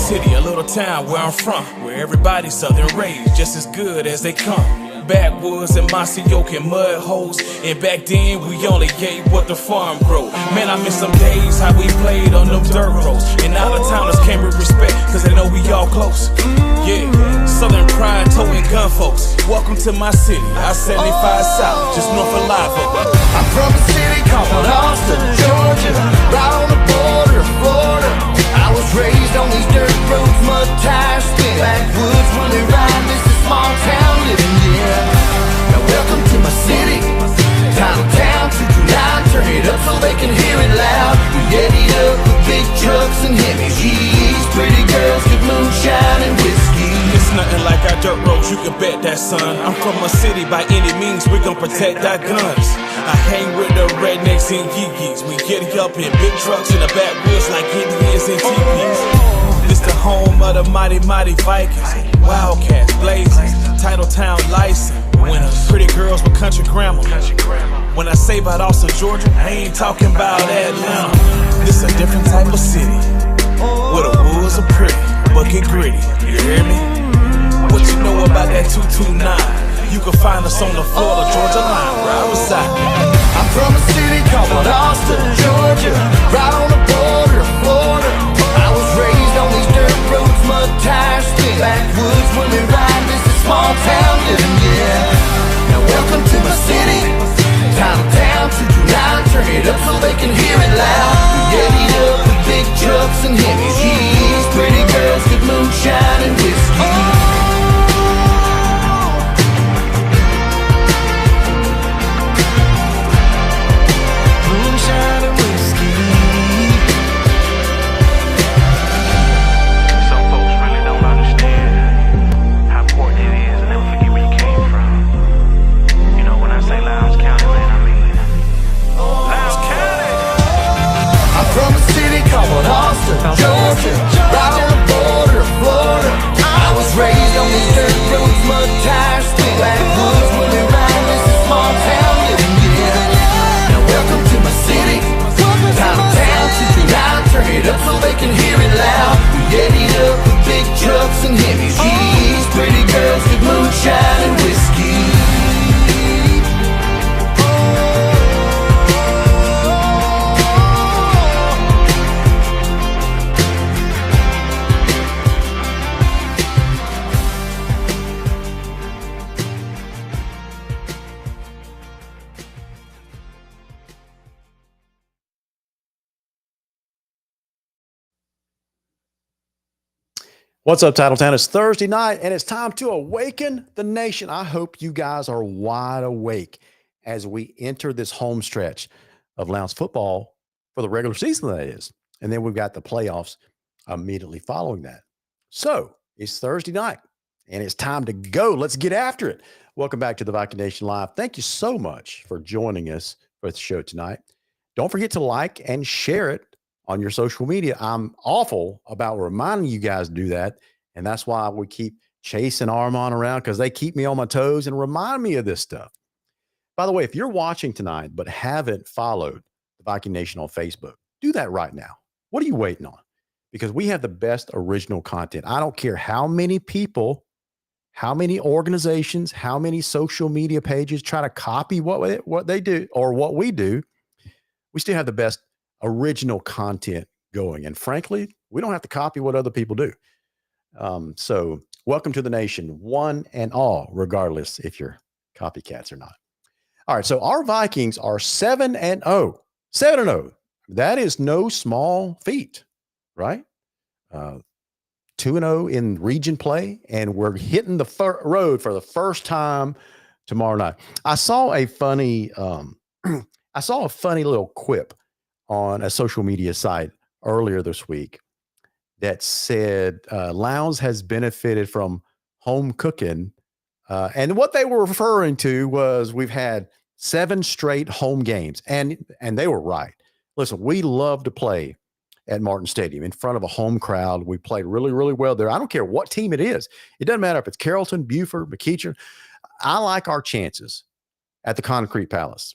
City, a little town where I'm from, where everybody's southern raised, just as good as they come. Backwoods and mossy oak and mud holes, and back then we only ate what the farm grow. Man, I miss some days how we played on them dirt roads, and out of towners came with respect, cause they know we all close. Yeah, southern pride, toting gun folks. Welcome to my city, I-75 South, just north of Live Oak. I'm from a city called Lowndes, Georgia, right on the border of Florida. I was raised on these dirt roads, mud tires spin. Backwoods when they ride, this is small town living, yeah. Now welcome to my city, downtown 229. Turn it up so they can hear it loud. We eddied up with big trucks and Hemis, pretty girls, good moonshine and whiskey. It's nothing like our dirt roads, you can bet that, son. I'm from a city, by any means we gon' protect our guns. I hang with the rednecks and yee-yees. We get up in big trucks in the backwoods like Indians and teepees. This the home of the mighty, mighty Vikings. Wildcats, blazing, Titletown license winners. Pretty girls with country grammar. When I say about Austin, Georgia, I ain't talking about Atlanta. This a different type of city, where the woods are pretty, but get gritty, you hear me? What you know about that 229? You can find us on the Florida, Georgia line, where I reside. I'm from a city called Austin, Georgia, right on the border of Florida. I was raised on these dirt roads, mud tires spin. Backwoods when they ride, this is small town living, yeah. Now welcome to my city, downtown 229. Turn it up so they can hear it loud. We eddied up with big trucks and Hemis, pretty girls, good moonshine and whiskey. Georgia, right on the border of Florida. I was raised on these dirt roads, mud tires spin. Backwoods when they ride, this is small town living, yeah. Now welcome to my city, downtown 229. Turn it up so they can hear it loud. We eddied up with big trucks and Hemis, pretty girls, good moonshine and whiskey. What's up, Titletown? It's Thursday night, and it's time to awaken the nation. I hope you guys are wide awake as we enter this home stretch of Lowndes football for the regular season, that is. And then we've got the playoffs immediately following that. So it's Thursday night, and it's time to go. Let's get after it. Welcome back to the Viking Nation Live. Thank you so much for joining us for the show tonight. Don't forget to like and share it on your social media. I'm awful about reminding you guys to do that. And that's why we keep chasing Armand around, because they keep me on my toes and remind me of this stuff. By the way, if you're watching tonight but haven't followed the Viking Nation on Facebook, do that right now. What are you waiting on? Because we have the best original content. I don't care how many people, how many organizations, how many social media pages try to copy what they do or what we do. We still have the best original content going. And frankly, we don't have to copy what other people do. So welcome to the nation, one and all, regardless if you're copycats or not. All right. So our Vikings are 7-0, 7-0. That is no small feat, right? 2-0 in region play, and we're hitting the road for the first time tomorrow night. I saw a funny little quip on a social media site earlier this week that said Lowndes has benefited from home cooking. And what they were referring to was we've had 7 straight home games. And they were right. Listen, we love to play at Martin Stadium in front of a home crowd. We played really, really well there. I don't care what team it is. It doesn't matter if it's Carrollton, Buford, McEachern. I like our chances at the Concrete Palace.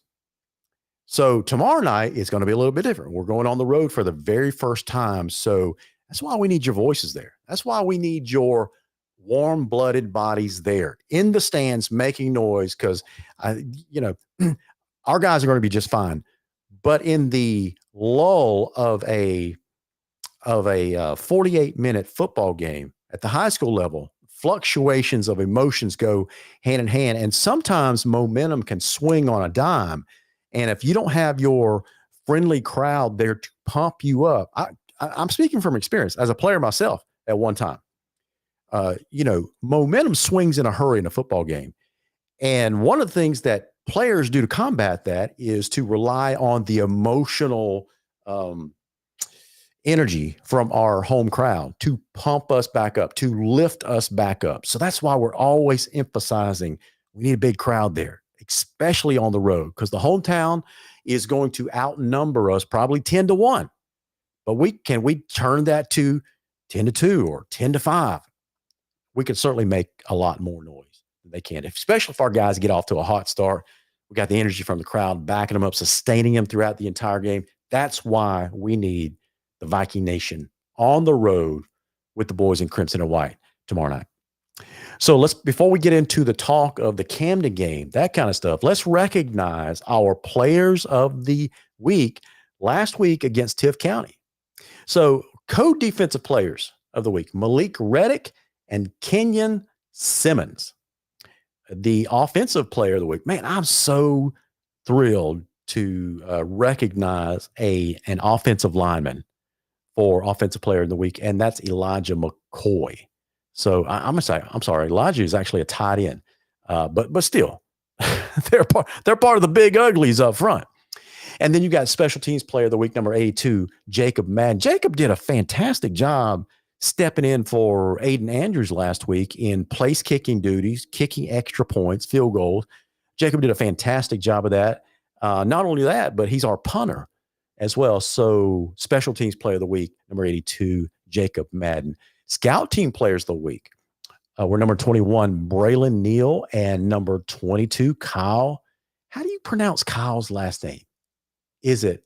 So tomorrow night is going to be a little bit different. We're going on the road for the very first time. So That's why we need your voices there. That's why we need your warm-blooded bodies there in the stands making noise, because our guys are going to be just fine. But in the lull of a 48-minute football game at the high school level, fluctuations of emotions go hand in hand, and sometimes momentum can swing on a dime. And if you don't have your friendly crowd there to pump you up, I'm speaking from experience as a player myself at one time. Momentum swings in a hurry in a football game. And one of the things that players do to combat that is to rely on the emotional energy from our home crowd to pump us back up, to lift us back up. So that's why we're always emphasizing we need a big crowd there, especially on the road, because the hometown is going to outnumber us probably 10-1. But can we turn that to 10-2 or 10-5? We can certainly make a lot more noise than they can, especially if our guys get off to a hot start. We got the energy from the crowd backing them up, sustaining them throughout the entire game. That's why we need the Viking Nation on the road with the boys in crimson and white tomorrow night. So before we get into the talk of the Camden game, that kind of stuff, let's recognize our players of the week last week against Tift County. So co-defensive players of the week, Malik Reddick and Kenyon Simmons. The offensive player of the week, man, I'm so thrilled to recognize an offensive lineman for offensive player of the week, and that's Elijah McCoy. So I'm sorry, Elijah is actually a tight end, but still, they're part of the big uglies up front. And then you got special teams player of the week, number 82, Jacob Madden. Jacob did a fantastic job stepping in for Aiden Andrews last week in place kicking duties, kicking extra points, field goals. Jacob did a fantastic job of that. Not only that, but he's our punter as well. So special teams player of the week, number 82, Jacob Madden. Scout team players of the week were number 21, Braylon Neal, and number 22, Kyle. How do you pronounce Kyle's last name? Is it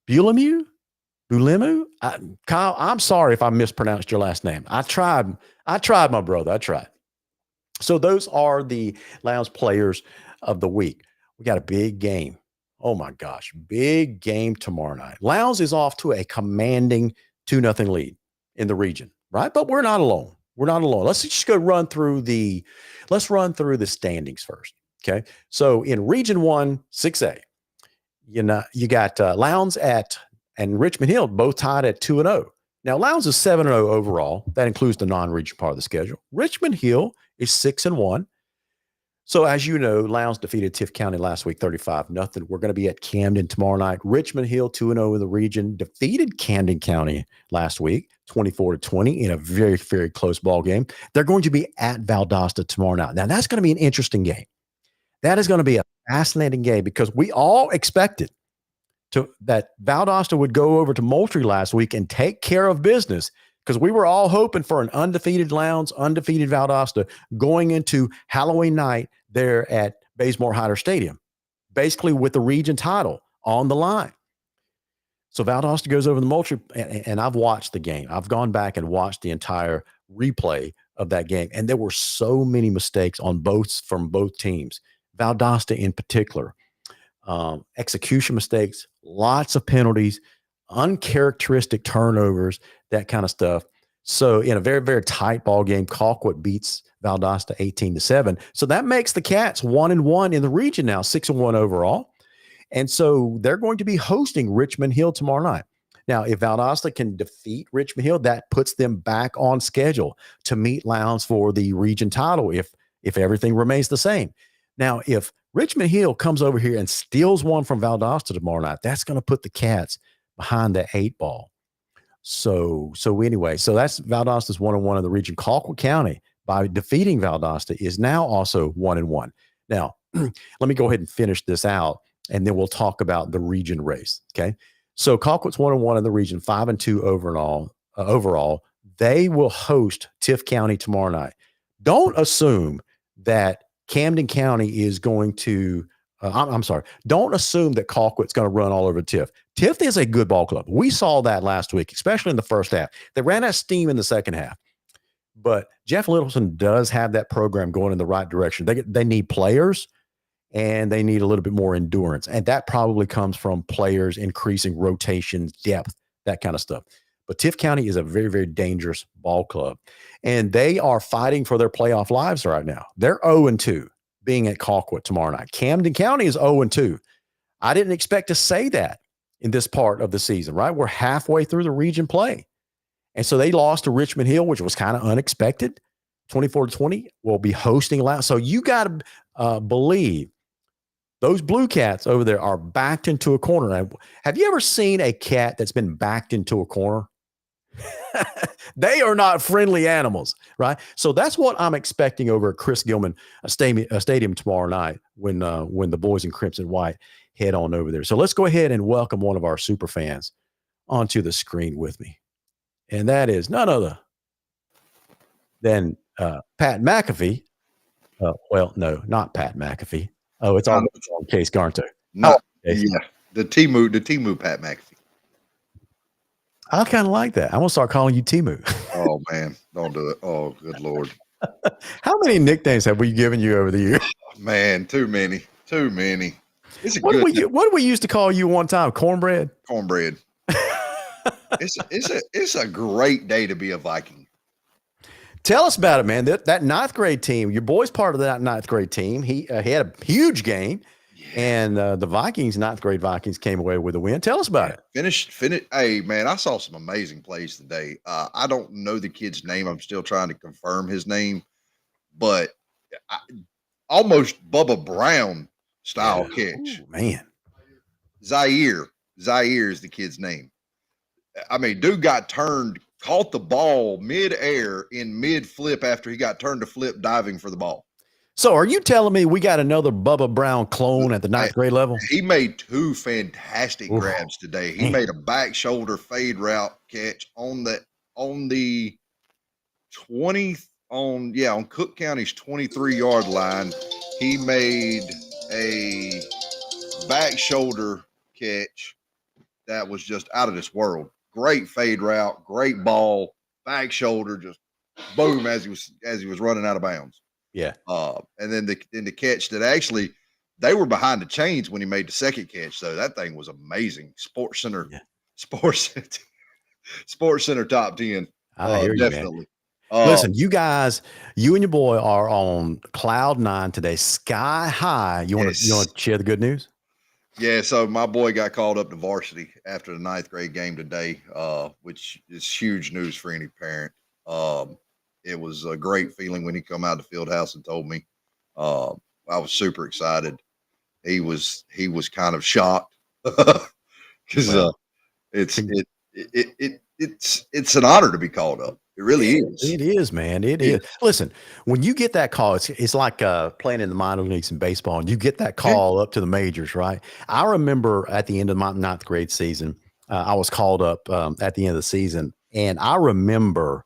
Bulemu? Kyle, I'm sorry if I mispronounced your last name. I tried, my brother. I tried. So those are the Lowndes players of the week. We got a big game. Oh my gosh, big game tomorrow night. Lowndes is off to a commanding 2-0 lead in the region, right? But we're not alone. Let's just go run through the standings first. Okay. So in Region 1, 6A, you got Lowndes and Richmond Hill both tied at 2-0. Now, Lowndes is 7-0 overall. That includes the non-region part of the schedule. Richmond Hill is 6-1. So, as you know, Lowndes defeated Tift County last week, 35-0. We're going to be at Camden tomorrow night. Richmond Hill, 2-0 in the region, defeated Camden County last week, 24-20 in a very, very close ball game. They're going to be at Valdosta tomorrow night. Now, that's going to be an interesting game. That is going to be a fascinating game because we all expected that Valdosta would go over to Moultrie last week and take care of business, because we were all hoping for an undefeated Lowndes, undefeated Valdosta going into Halloween night there at Bazemore Hyder Stadium, basically with the region title on the line. So Valdosta goes over to Moultrie, and I've watched the game. I've gone back and watched the entire replay of that game, and there were so many mistakes from both teams. Valdosta in particular, execution mistakes, lots of penalties, uncharacteristic turnovers, that kind of stuff. So in a very, very tight ball game, Colquitt beats Valdosta 18-7. So that makes the Cats 1-1 in the region now, 6-1 overall. And so they're going to be hosting Richmond Hill tomorrow night. Now, if Valdosta can defeat Richmond Hill, that puts them back on schedule to meet Lowndes for the region title if everything remains the same. Now, if Richmond Hill comes over here and steals one from Valdosta tomorrow night, that's going to put the Cats behind the 8 ball. So anyway, so that's Valdosta's 1-1 in the region. Colquitt County, by defeating Valdosta, is now also 1-1. Now, let me go ahead and finish this out, and then we'll talk about the region race. Okay. So Colquitt's 1-1 in the region, 5-2 overall. They will host Tift County tomorrow night. Don't assume that Camden County is going to, don't assume that Colquitt's going to run all over Tift. Tift is a good ball club. We saw that last week, especially in the first half. They ran out of steam in the second half. But Jeff Littleton does have that program going in the right direction. They need players, and they need a little bit more endurance. And that probably comes from players increasing rotations, depth, that kind of stuff. But Tift County is a very, very dangerous ball club. And they are fighting for their playoff lives right now. They're 0-2 being at Colquitt tomorrow night. Camden County is 0-2. I didn't expect to say that in this part of the season, right? We're halfway through the region play. And so they lost to Richmond Hill, which was kind of unexpected. 24-20 will be hosting Lowndes. So you got to believe those Blue Cats over there are backed into a corner. Now, have you ever seen a cat that's been backed into a corner? They are not friendly animals, right? So that's what I'm expecting over at Chris Gilman Stadium tomorrow night when the boys in Crimson White head on over there. So let's go ahead and welcome one of our super fans onto the screen with me. And that is none other than Pat McAfee. Well, no, not Pat McAfee. Oh, it's on Case Garnto. No, yeah, the Timu Pat McAfee. I kind of like that. I'm gonna start calling you Timu. Oh man, don't do it. Oh, good Lord. How many nicknames have we given you over the years? Man, too many. It's What did we used to call you one time? Cornbread. It's a great day to be a Viking. Tell us about it, man. That ninth grade team. Your boy's part of that ninth grade team. He had a huge game, and the Vikings, ninth grade Vikings, came away with a win. Tell us about it. Finish. Hey, man, I saw some amazing plays today. I don't know the kid's name. I'm still trying to confirm his name, but almost Bubba Brown style catch. Ooh, man. Zaire is the kid's name. I mean, dude got turned, caught the ball mid-air in mid-flip after he got turned to flip diving for the ball. So are you telling me we got another Bubba Brown clone at the ninth grade level? He made two fantastic grabs today. He made a back shoulder fade route catch on Cook County's 23-yard line. He made a back shoulder catch that was just out of this world. Great fade route, great ball, back shoulder, just boom as he was running out of bounds. Yeah. And then the catch that actually they were behind the chains when he made the second catch. So that thing was amazing. Sports Center top 10. I hear you, definitely. Man. Listen, you guys, you and your boy are on cloud 9 today, sky high. You want to share the good news? Yeah, so my boy got called up to varsity after the ninth grade game today, which is huge news for any parent. It was a great feeling when he come out of the field house and told me. I was super excited. He was kind of shocked because it's an honor to be called up. It really is. It is, man. It is. Listen, when you get that call, it's like playing in the minor leagues in baseball, and you get that call up to the majors, right? I remember at the end of my ninth grade season, I was called up at the end of the season, and I remember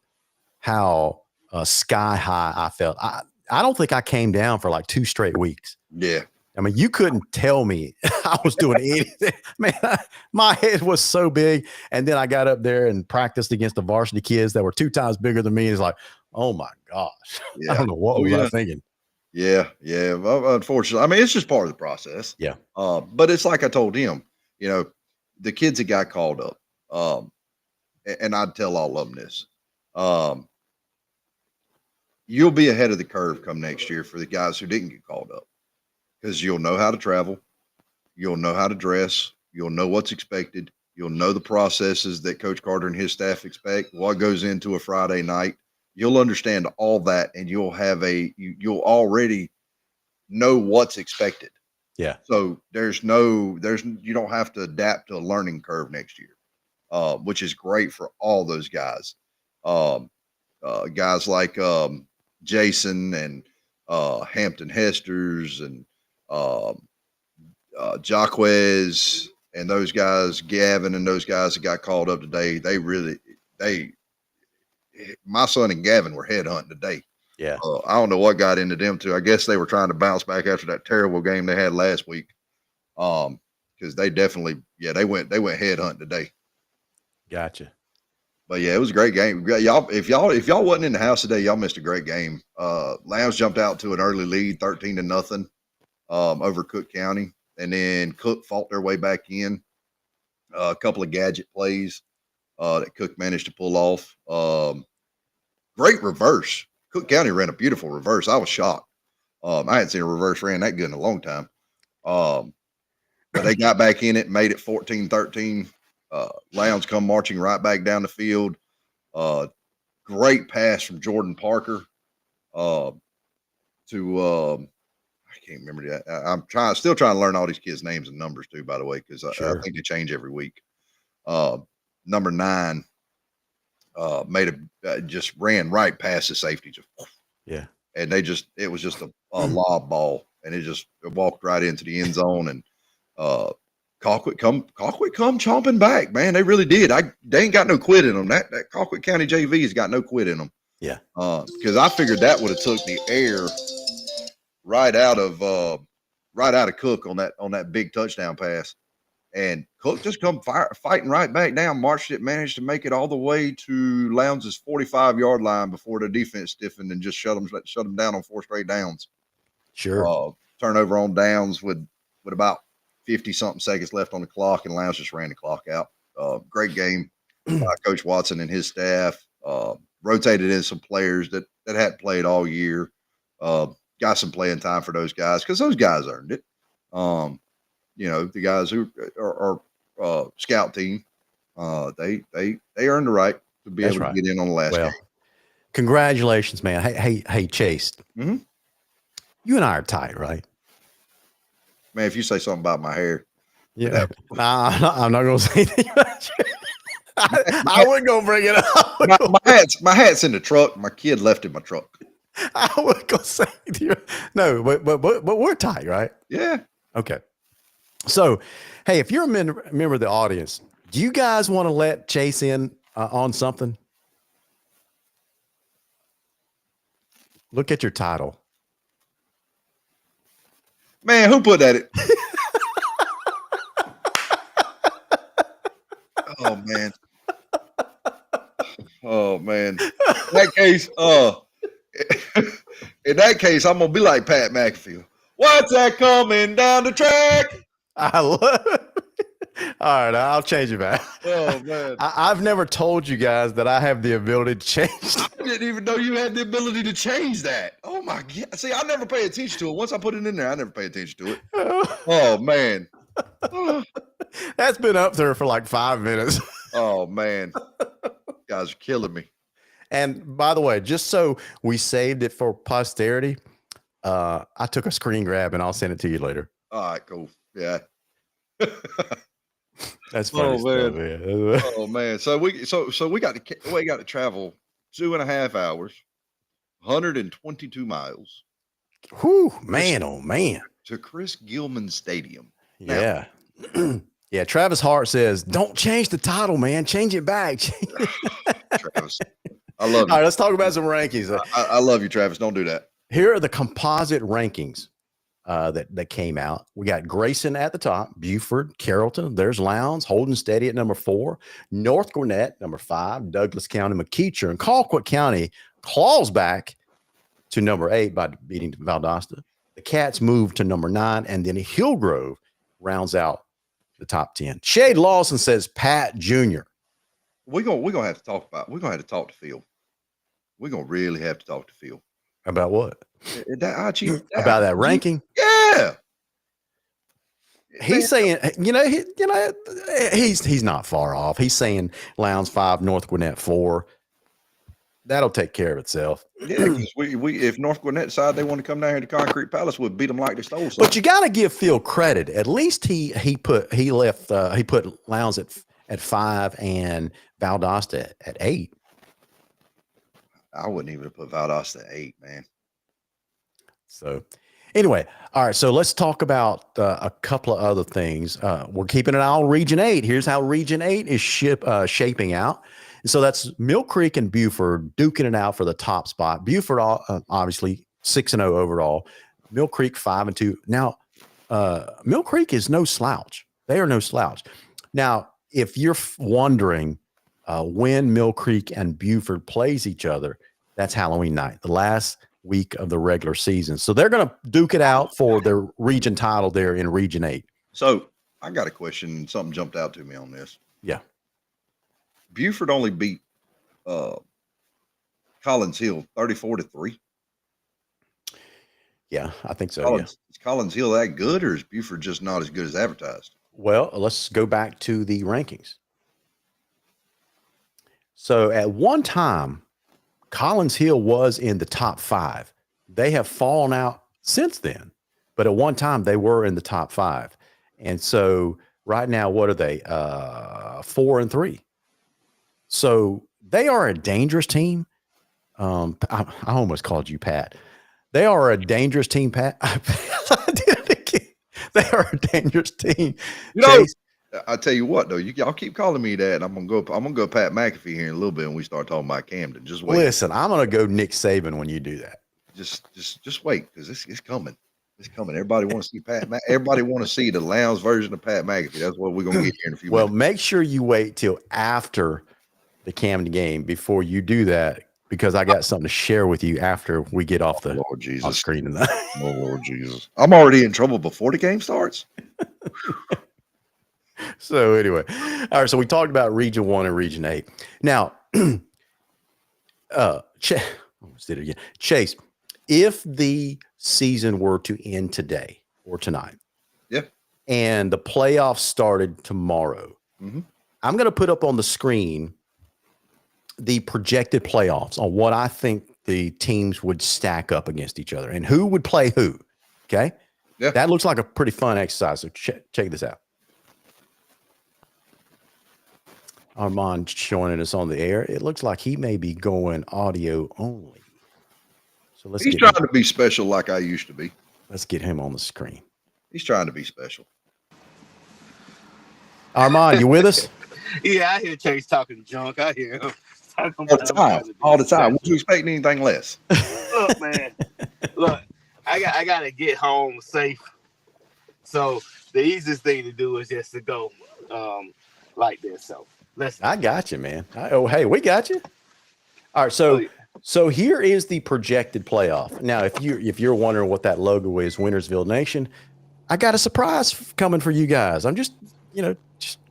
how sky high I felt. I don't think I came down for like 2 straight weeks. Yeah. I mean, you couldn't tell me I was doing anything. Man, my head was so big. And then I got up there and practiced against the varsity kids that were 2 times bigger than me. It's like, oh my gosh. Yeah. I don't know what was I thinking. Yeah. Well, unfortunately, I mean, it's just part of the process. Yeah. But it's like I told him, the kids that got called up, and I'd tell all of them this, you'll be ahead of the curve come next year for the guys who didn't get called up. Because you'll know how to travel, you'll know how to dress, you'll know what's expected, you'll know the processes that Coach Carter and his staff expect, what goes into a Friday night. You'll understand all that, and you'll you'll already know what's expected. Yeah. So you don't have to adapt to a learning curve next year, which is great for all those guys. Guys like Jason and Hampton Hesters and Jaquez and those guys, Gavin and those guys that got called up today, my son and Gavin were headhunting today. Yeah. I don't know what got into them too. I guess they were trying to bounce back after that terrible game they had last week. Cause because they definitely, they went head hunt today. Gotcha. But yeah, it was a great game. Y'all, if y'all wasn't in the house today, y'all missed a great game. Lowndes jumped out to an early lead, 13-0, over Cook County, and then Cook fought their way back in. A couple of gadget plays that Cook managed to pull off. Great reverse. Cook County ran a beautiful reverse. I was shocked. I hadn't seen a reverse ran that good in a long time. But they got back in it, made it 14-13. Lowndes come marching right back down the field. Great pass from Jordan Parker to I can't remember that. I'm still trying to learn all these kids' names and numbers too, by the way, because I think they change every week. Number 9 just ran right past the safety. And it was just a lob ball, and it walked right into the end zone. And Colquitt come chomping back, man. They really did. They ain't got no quit in them. That Colquitt County JV has got no quit in them. Yeah. Because I figured that would have took the air right out of Cook on that big touchdown pass. And Cook just come fighting right back down, marched it, managed to make it all the way to Lowndes' 45-yard line before the defense stiffened and just shut them down on 4 straight downs. Sure. Turnover on downs with about 50-something seconds left on the clock, and Lowndes just ran the clock out. Great game by Coach Watson and his staff. Rotated in some players that hadn't played all year. Got some playing time for those guys because those guys earned it. The guys who are scout team, they earned the right to be able to get in on the last game. Congratulations, man. Hey, Chase. Mm-hmm. You and I are tight, right? Man, if you say something about my hair, I'm not going to say anything about you. I wasn't going to bring it up. My hat's in the truck. My kid left in my truck. I wasn't going to say to you. No, but we're tight, right? Yeah. Okay. So, hey, if you're a member of the audience, do you guys want to let Chase in on something? Look at your title. Man, who put that? Oh man. Oh man. In that case, I'm gonna be like Pat McAfee. What's that coming down the track? I love it. All right, I'll change it back. Oh man. I've never told you guys that I have the ability to change. I didn't even know you had the ability to change that. Oh my God. See, I never pay attention to it. Once I put it in there, I never pay attention to it. Oh man. That's been up there for like 5 minutes. Oh man. You guys are killing me. And by the way, just so we saved it for posterity, I took a screen grab and I'll send it to you later. All right, cool. Yeah. That's funny stuff, man. Oh man. So we got to travel 2.5 hours, 122 miles. Whew, man, oh man. To Chris Gilman Stadium. Yeah. Now, yeah, Travis Hart says, don't change the title, man. Change it back. Travis, I love you. All right, let's talk about some rankings. I love you, Travis. Don't do that. Here are the composite rankings that came out. We got Grayson at the top, Buford, Carrollton. There's Lowndes, holding steady at number 4. North Gwinnett, number 5. Douglas County, McEacher, and Colquitt County claws back to number 8 by beating Valdosta. The Cats moved to number 9, and then Hillgrove rounds out the top 10. Shade Lawson says Pat Jr. We're gonna have to talk about. We're gonna have to talk to Phil. We're gonna really have to talk to Phil about what? About that ranking? Yeah. He's saying, he's not far off. He's saying Lowndes 5, North Gwinnett 4. That'll take care of itself. Yeah, because we if North Gwinnett decide they want to come down here to Concrete Palace, we'll beat them like they stole something. But you got to give Phil credit. At least he put Lowndes at 5 and Valdosta at 8. I wouldn't even have put Valdosta at 8, man. So anyway, all right. So let's talk about a couple of other things. We're keeping an eye on Region 8. Here's how Region 8 is shaping out. And so that's Mill Creek and Buford duking it out for the top spot. Buford, obviously 6-0 overall. Mill Creek 5-2. Now, Mill Creek is no slouch. They are no slouch. Now, if you're wondering when Mill Creek and Buford plays each other, that's Halloween night, the last week of the regular season. So they're going to duke it out for their region title there in Region 8. So I got a question. Something jumped out to me on this. Yeah. Buford only beat Collins Hill 34-3. Yeah, I think so. Is Collins Hill that good, or is Buford just not as good as advertised? Well, let's go back to the rankings. So at one time, Collins Hill was in the top 5. They have fallen out since then, but at one time they were in the top 5. And so right now, what are they? 4-3. So they are a dangerous team. I almost called you Pat. They are a dangerous team, Pat. I did it again. They are a dangerous team. You know, I tell you what, though, y'all keep calling me that, and I'm gonna go Pat McAfee here in a little bit when we start talking about Camden. Just wait. Listen, I'm gonna go Nick Saban when you do that. Just wait, because it's coming. It's coming. Everybody want to see Everybody want to see the Lowndes version of Pat McAfee. That's what we're gonna get here in a few minutes. Make sure you wait till after the Camden game before you do that, because I got something to share with you after we get off the off screen tonight. Oh, Lord Jesus. I'm already in trouble before the game starts. So anyway, all right. So we talked about Region 1 and Region 8. Now, Chase, if the season were to end today or tonight, and the playoffs started tomorrow, I'm going to put up on the screen the projected playoffs on what I think the teams would stack up against each other and who would play who. Okay. Yeah. That looks like a pretty fun exercise. So check this out. Armand joining us on the air. It looks like he may be going audio only. So he's trying to be special like I used to be. Let's get him on the screen. He's trying to be special. Armand, you with us? Yeah, I hear Chase talking junk. I hear him. All the time. Would you expect anything less? Look, man. Look, I gotta get home safe. So the easiest thing to do is just to go like this. So I got you, man. Hey, we got you. All right, so here is the projected playoff. Now, if you're wondering what that logo is, Wintersville Nation, I got a surprise coming for you guys. I'm just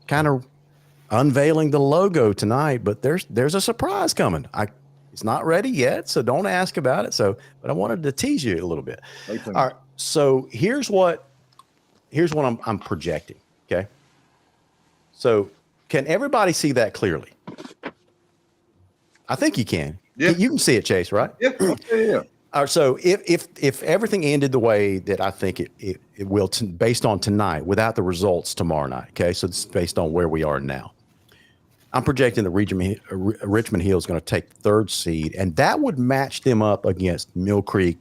kind of unveiling the logo tonight, but there's a surprise coming. It's not ready yet, so don't ask about it. But I wanted to tease you a little bit. All right. So here's what I'm projecting. Okay. So can everybody see that clearly? I think you can. Yeah. You can see it, Chase, right? Yeah. Yeah. All right. So if everything ended the way that I think it will, based on tonight, without the results tomorrow night. Okay. So it's based on where we are now. I'm projecting that Richmond Hill is going to take third seed, and that would match them up against Mill Creek,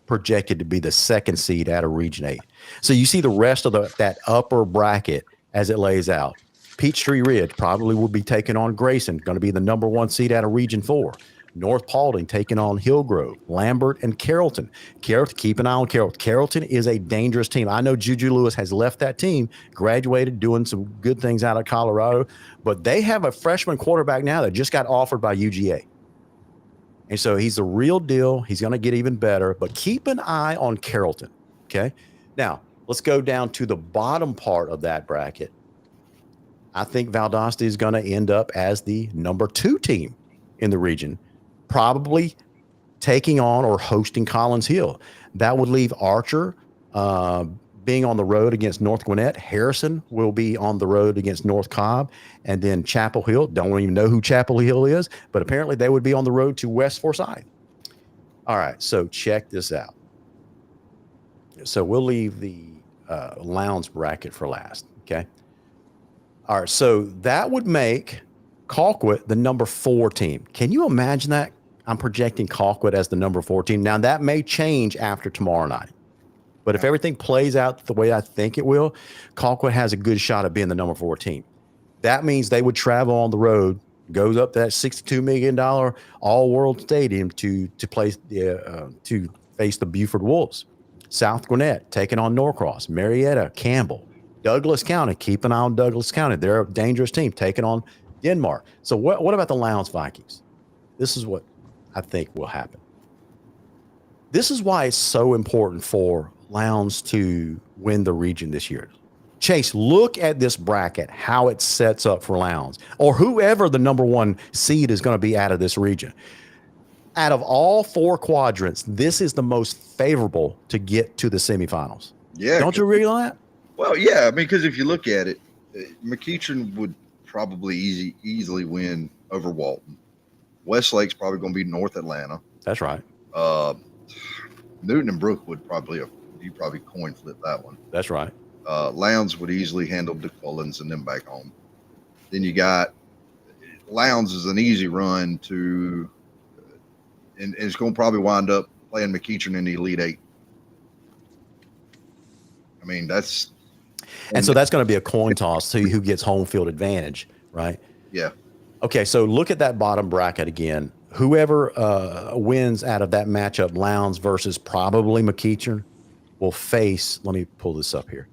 projected to be the second seed out of Region 8. So you see the rest of that upper bracket as it lays out. Peachtree Ridge probably will be taking on Grayson, going to be the number 1 seed out of Region 4. North Paulding taking on Hillgrove, Lambert, and Carrollton. Keep an eye on Carrollton. Carrollton is a dangerous team. I know Juju Lewis has left that team, graduated, doing some good things out of Colorado, but they have a freshman quarterback now that just got offered by UGA. And so he's the real deal. He's going to get even better, but keep an eye on Carrollton. Okay. Now let's go down to the bottom part of that bracket. I think Valdosta is going to end up as the number 2 team in the region, probably taking on or hosting Collins Hill. That would leave Archer being on the road against North Gwinnett. Harrison will be on the road against North Cobb. And then Chapel Hill, don't even know who Chapel Hill is, but apparently they would be on the road to West Forsyth. All right, so check this out. So we'll leave the Lowndes bracket for last, okay? All right, so that would make Colquitt the number 4 team. Can you imagine that? I'm projecting Colquitt as the number 4 team. Now, that may change after tomorrow night. But if everything plays out the way I think it will, Colquitt has a good shot of being the number 4 team. That means they would travel on the road, goes up to that $62 million all-world stadium to face the Buford Wolves. South Gwinnett taking on Norcross, Marietta, Campbell, Douglas County, keep an eye on Douglas County. They're a dangerous team taking on Denmark. So what about the Lowndes Vikings? This is what I think will happen. This is why it's so important for Lowndes to win the region this year. Chase, look at this bracket, how it sets up for Lowndes, or whoever the number one seed is going to be out of this region. Out of all 4 quadrants, this is the most favorable to get to the semifinals. Yeah. Don't you agree on that? Well, yeah. I mean, because if you look at it, McEachern would probably easily win over Walton. Westlake's probably going to be North Atlanta. That's right. Newton and Brookwood you probably coin flip that one. That's right. Lowndes would easily handle DeCullens and then back home. Then you got Lowndes is an easy run to, and it's going to probably wind up playing McEachern in the Elite Eight. I mean, that's. And so that's going to be a coin toss to who gets home field advantage, right? Yeah. Okay, so look at that bottom bracket again. Whoever wins out of that matchup, Lowndes versus probably McEachern, will face, let me pull this up here,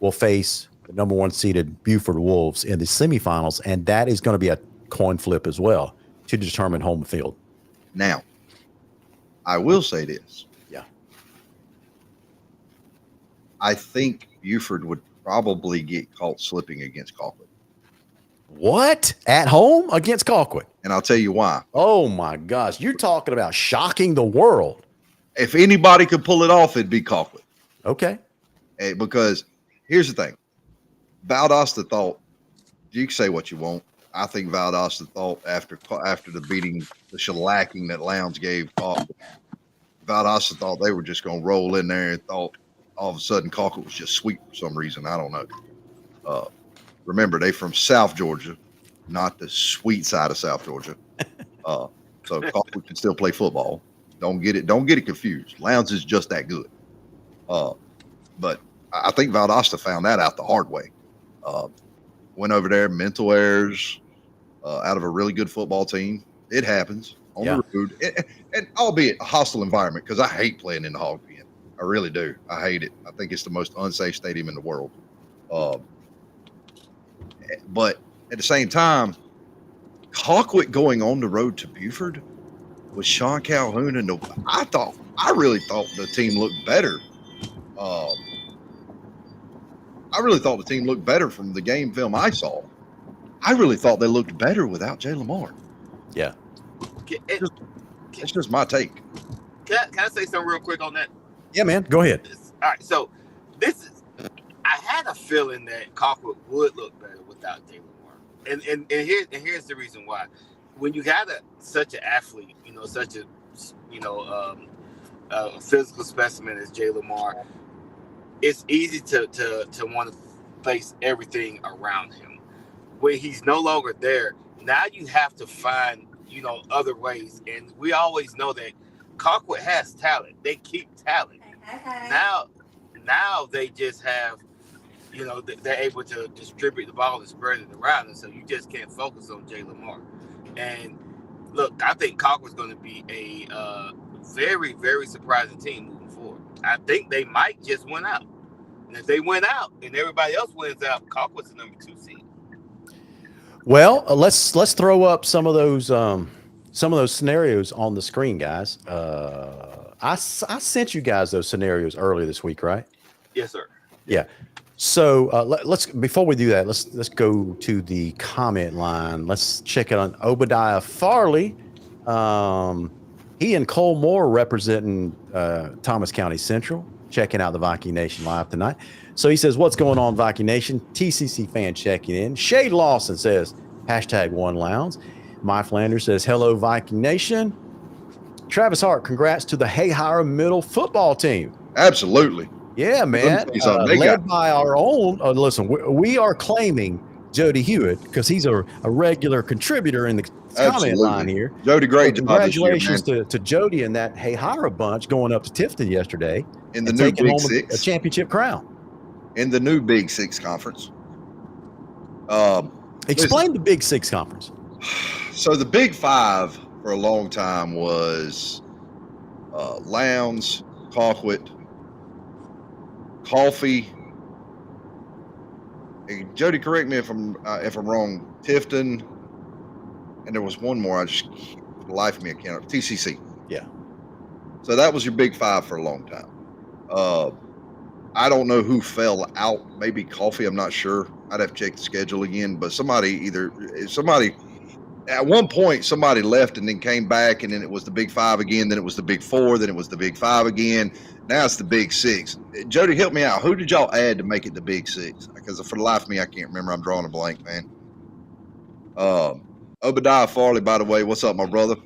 will face the number 1 seeded Buford Wolves in the semifinals, and that is going to be a coin flip as well to determine home field. Now, I will say this. Yeah. I think Buford would probably get caught slipping against Colquitt. What? At home against Colquitt? And I'll tell you why. Oh, my gosh. You're talking about shocking the world. If anybody could pull it off, it'd be Colquitt. Okay. Because here's the thing. Valdosta thought, you can say what you want. I think Valdosta thought after the beating, the shellacking that Lowndes gave Colquitt, Valdosta thought they were just going to roll in there and thought all of a sudden Colquitt was just sweet for some reason. I don't know. Remember, they from South Georgia, not the sweet side of South Georgia. So Colquitt can still play football. Don't get it confused. Lowndes is just that good. But I think Valdosta found that out the hard way. Went over there, mental errors, out of a really good football team. It happens on the road, and albeit a hostile environment, because I hate playing in the Hog Pen. I really do. I hate it. I think it's the most unsafe stadium in the world. But at the same time, Colquitt going on the road to Buford with Sean Calhoun and I really thought the team looked better. I really thought the team looked better from the game film I saw. I really thought they looked better without Jay Lamar. Yeah. It's just my take. Can I say something real quick on that? Yeah, man. Go ahead. All right. So I had a feeling that Colquitt would look better without Jay Lamar. And here's the reason why. When you got such an athlete, such a physical specimen as Jay Lamar, it's easy to want to face everything around him. When he's no longer there, now you have to find, other ways. And we always know that Colquitt has talent. They keep talent. Now they just have, they're able to distribute the ball and spread it around. And so you just can't focus on Jay Lamar. And look, I think Colquitt's going to be a very, very surprising team moving forward. I think they might just win out. And if they win out and everybody else wins out, Colquitt's the number 2 seed. Well, let's throw up some of those scenarios on the screen, guys. I sent you guys those scenarios earlier this week, right? Yes, sir. Yeah. So let's before we do that, let's go to the comment line. Let's check it on Obadiah Farley. He and Cole Moore representing Thomas County Central, checking out the Viking Nation live tonight. So he says, "What's going on, Viking Nation?" TCC fan checking in. Shade Lawson says, #1Lowndes. My Flanders says, "Hello, Viking Nation." Travis Hart, congrats to the Hayhire Middle football team. Absolutely. Yeah, man. Led by our own. Listen, we are claiming Jody Hewitt because he's a regular contributor in the comment line here. Jody, great job. Congratulations to Jody and that Hayhire bunch going up to Tifton yesterday in the new Big Six, a championship crown in the new Big Six conference. Explain the Big Six conference. So the Big Five for a long time was Lowndes, Colquitt, Coffee, Hey, Jody, correct me if I'm wrong. Tifton, and there was one more. I just for the life of me I can't. TCC. Yeah. So that was your big five for a long time. I don't know who fell out. Maybe Coffee. I'm not sure. I'd have to check the schedule again. But somebody at one point somebody left and then came back, and then it was the big five again. Then it was the big four. Then it was the big five again. Now it's the big six. Jody, help me out. Who did y'all add to make it the big six? Because for the life of me, I can't remember. I'm drawing a blank, man. Obadiah Farley, by the way, what's up, my brother?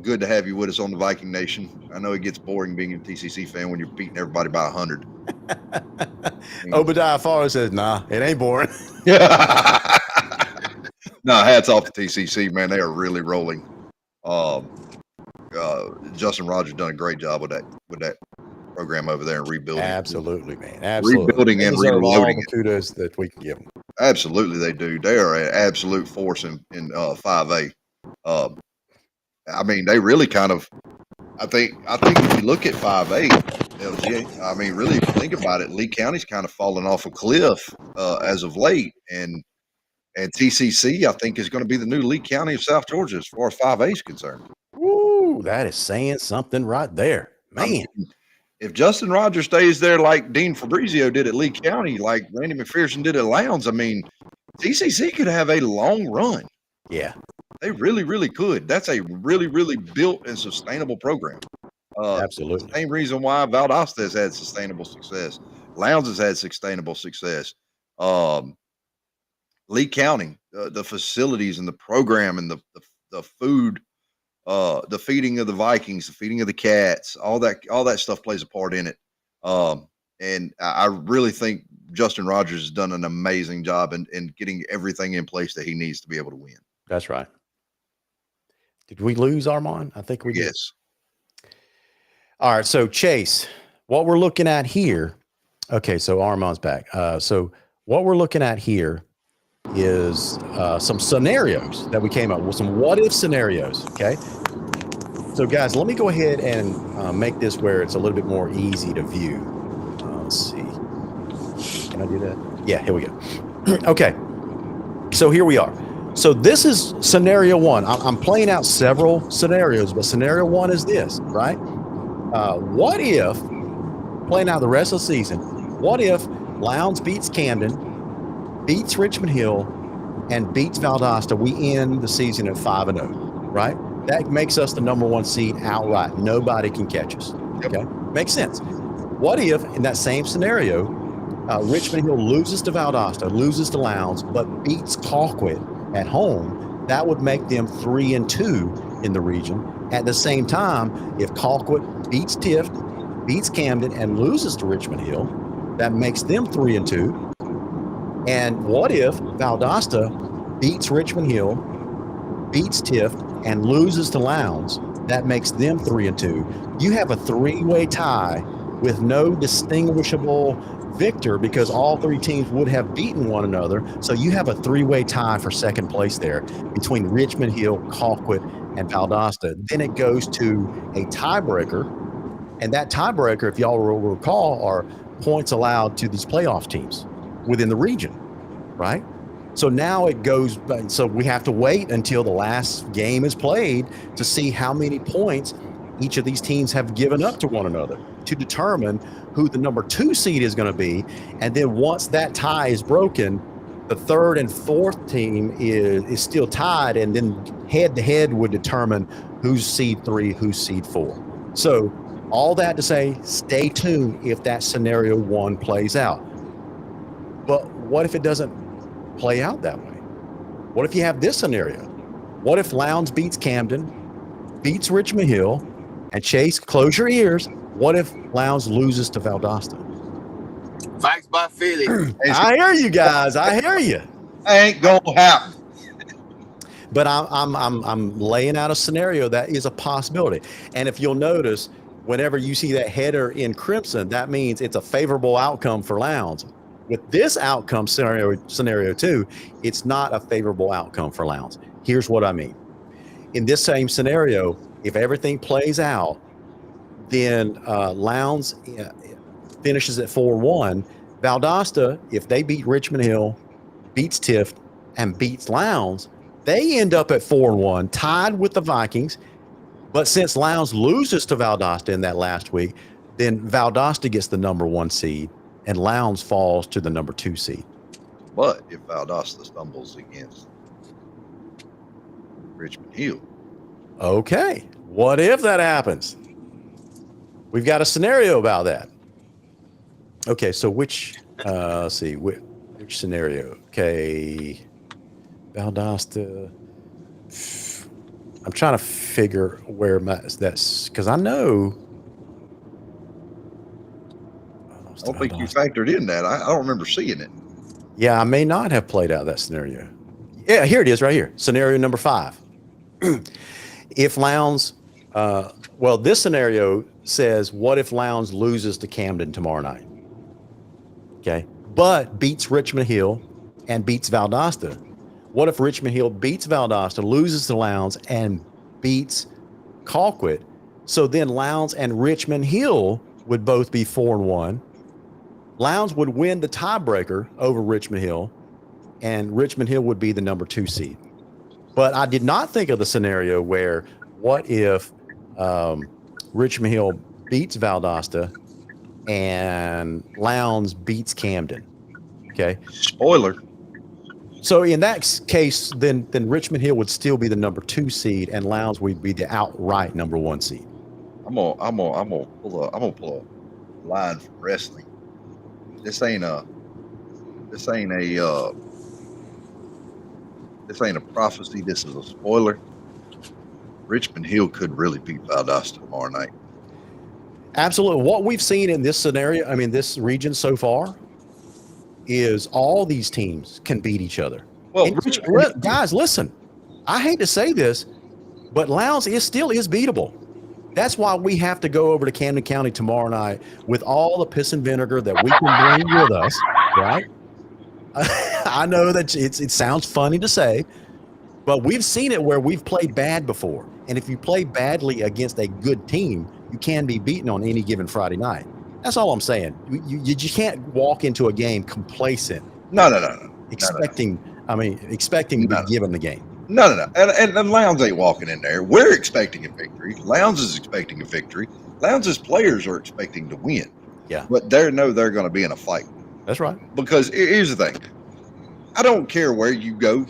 Good to have you with us on the Viking Nation. I know it gets boring being a TCC fan when you're beating everybody by 100. Obadiah Farley says, "Nah, it ain't boring." No, hats off to TCC, man. They are really rolling. Justin Rogers done a great job with that program over there and rebuilding. Absolutely, man. Absolutely. Rebuilding and reloading. Kudos that we can give them. Absolutely, they do. They are an absolute force in 5A. I mean, they really kind of. I think if you look at 5A, LG, I mean, really, if you think about it, Lee County's kind of fallen off a cliff as of late, and TCC, I think, is going to be the new Lee County of South Georgia as far as 5A is concerned. Woo, that is saying something right there, man. I mean, if Justin Rogers stays there like Dean Fabrizio did at Lee County, like Randy McPherson did at Lowndes, I mean, TCC could have a long run. Yeah. They really, really could. That's a really, really built and sustainable program. Absolutely. Same reason why Valdosta has had sustainable success. Lowndes has had sustainable success. Lee County, the facilities and the program and the food, the feeding of the Vikings, the feeding of the cats, all that stuff plays a part in it. And I really think Justin Rogers has done an amazing job in getting everything in place that he needs to be able to win. That's right. Did we lose Armand? I think we did. Yes. All right. So Chase, what we're looking at here. Okay. So Armand's back. So what we're looking at here is some scenarios that we came up with, some what if scenarios. Okay. So guys, let me go ahead and make this where it's a little bit more easy to view. Let's see. Can I do that? Yeah, here we go. Okay. So here we are. So this is scenario one. I'm playing out several scenarios, but scenario one is this, right? What if, playing out the rest of the season, what if Lowndes beats Camden, beats Richmond Hill, and beats Valdosta? We end the season at 5-0, right? That makes us the number one seed outright. Nobody can catch us. Okay, makes sense. What if, in that same scenario, Richmond Hill loses to Valdosta, loses to Lowndes, but beats Colquitt at home? That would make them 3-2 in the region. At the same time, if Colquitt beats Tift, beats Camden, and loses to Richmond Hill, that makes them 3-2. And what if Valdosta beats Richmond Hill, beats Tift, and loses to Lowndes? That makes them 3-2. You have a three-way tie with no distinguishable victor because all three teams would have beaten one another. So you have a three-way tie for second place there between Richmond Hill, Colquitt, and Valdosta. Then it goes to a tiebreaker. And that tiebreaker, if y'all will recall, are points allowed to these playoff teams within the region, right? So now it goes, so we have to wait until the last game is played to see how many points each of these teams have given up to one another to determine who the number 2 seed is going to be. And then once that tie is broken, the third and fourth team is still tied, and then head-to-head would determine who's seed 3, who's seed 4. So all that to say, stay tuned if that scenario 1 plays out. But what if it doesn't play out that way? What if you have this scenario? What if Lowndes beats Camden, beats Richmond Hill, and Chase, close your ears, what if Lowndes loses to Valdosta? Vikes by Philly. I hear you guys. I hear you. Ain't gonna happen. But I'm laying out a scenario that is a possibility. And if you'll notice, whenever you see that header in crimson, that means it's a favorable outcome for Lowndes. With this outcome scenario 2, it's not a favorable outcome for Lowndes. Here's what I mean. In this same scenario, if everything plays out, then Lowndes finishes at 4-1. Valdosta, if they beat Richmond Hill, beats Tift, and beats Lowndes, they end up at 4-1, tied with the Vikings. But since Lowndes loses to Valdosta in that last week, then Valdosta gets the number 1 seed, and Lowndes falls to the number 2 seed. But if Valdosta stumbles against Richmond Hill, okay, what if that happens? We've got a scenario about that. Okay, so which let's see, which scenario? Okay, Valdosta. I'm trying to figure where that's because I know. I don't think you factored in that. I don't remember seeing it. Yeah, I may not have played out that scenario. Yeah, here it is right here. Scenario number 5. If Lowndes, well, this scenario says, what if Lowndes loses to Camden tomorrow night? Okay, but beats Richmond Hill and beats Valdosta. What if Richmond Hill beats Valdosta, loses to Lowndes, and beats Colquitt? So then Lowndes and Richmond Hill would both be 4-1. Lowndes would win the tiebreaker over Richmond Hill, and Richmond Hill would be the number 2 seed. But I did not think of the scenario where, what if Richmond Hill beats Valdosta and Lowndes beats Camden? Okay. Spoiler. So in that case, then Richmond Hill would still be the number 2 seed, and Lowndes would be the outright number 1 seed. I'm gonna pull a line from wrestling. This ain't a prophecy. This is a spoiler. Richmond Hill could really beat Valdosta tomorrow night. Absolutely. What we've seen in this scenario, I mean, this region so far, is all these teams can beat each other. Well, guys, listen. I hate to say this, but Lowndes still is beatable. That's why we have to go over to Camden County tomorrow night with all the piss and vinegar that we can bring with us, right? I know that it sounds funny to say, but we've seen it where we've played bad before. And if you play badly against a good team, you can be beaten on any given Friday night. That's all I'm saying. You can't walk into a game complacent. No. Expecting to be given the game. No. And Lowndes ain't walking in there. We're expecting a victory. Lowndes is expecting a victory. Lowndes' players are expecting to win. Yeah. But they're going to be in a fight. That's right. Because here's the thing. I don't care where you go.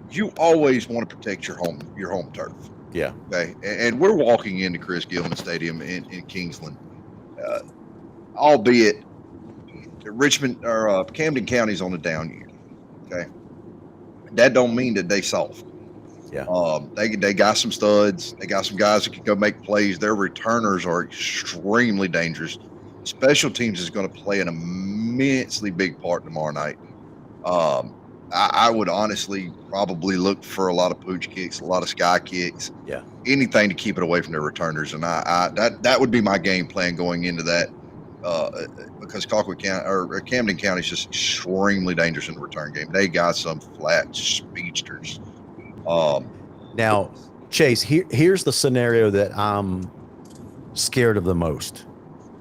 You always want to protect your home turf. Yeah. Okay. And we're walking into Chris Gilman Stadium in Kingsland, albeit Richmond or Camden County's on the down year. Okay. That don't mean that they soft. Yeah. They got some studs. They got some guys that can go make plays. Their returners are extremely dangerous. Special teams is going to play an immensely big part tomorrow night. I would honestly probably look for a lot of pooch kicks, a lot of sky kicks. Yeah. Anything to keep it away from their returners. And that would be my game plan going into that. Because Colquitt County or Camden County is just extremely dangerous in the return game. They got some flat speedsters. Now, Chase, here's the scenario that I'm scared of the most.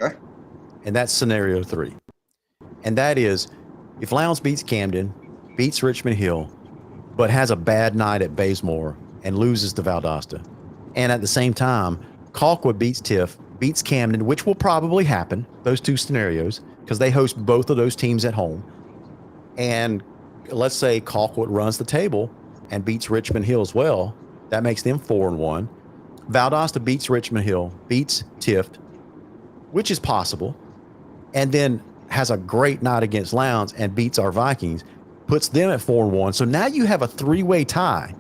Okay. And that's scenario 3. And that is if Lowndes beats Camden, beats Richmond Hill, but has a bad night at Bazemore and loses to Valdosta. And at the same time, Colquitt beats Tiff, beats Camden, which will probably happen, those 2 scenarios, because they host both of those teams at home. And let's say Colquitt runs the table and beats Richmond Hill as well. That makes them 4-1. Valdosta beats Richmond Hill, beats Tift, which is possible, and then has a great night against Lowndes and beats our Vikings, puts them at 4-1. So now you have a 3-way tie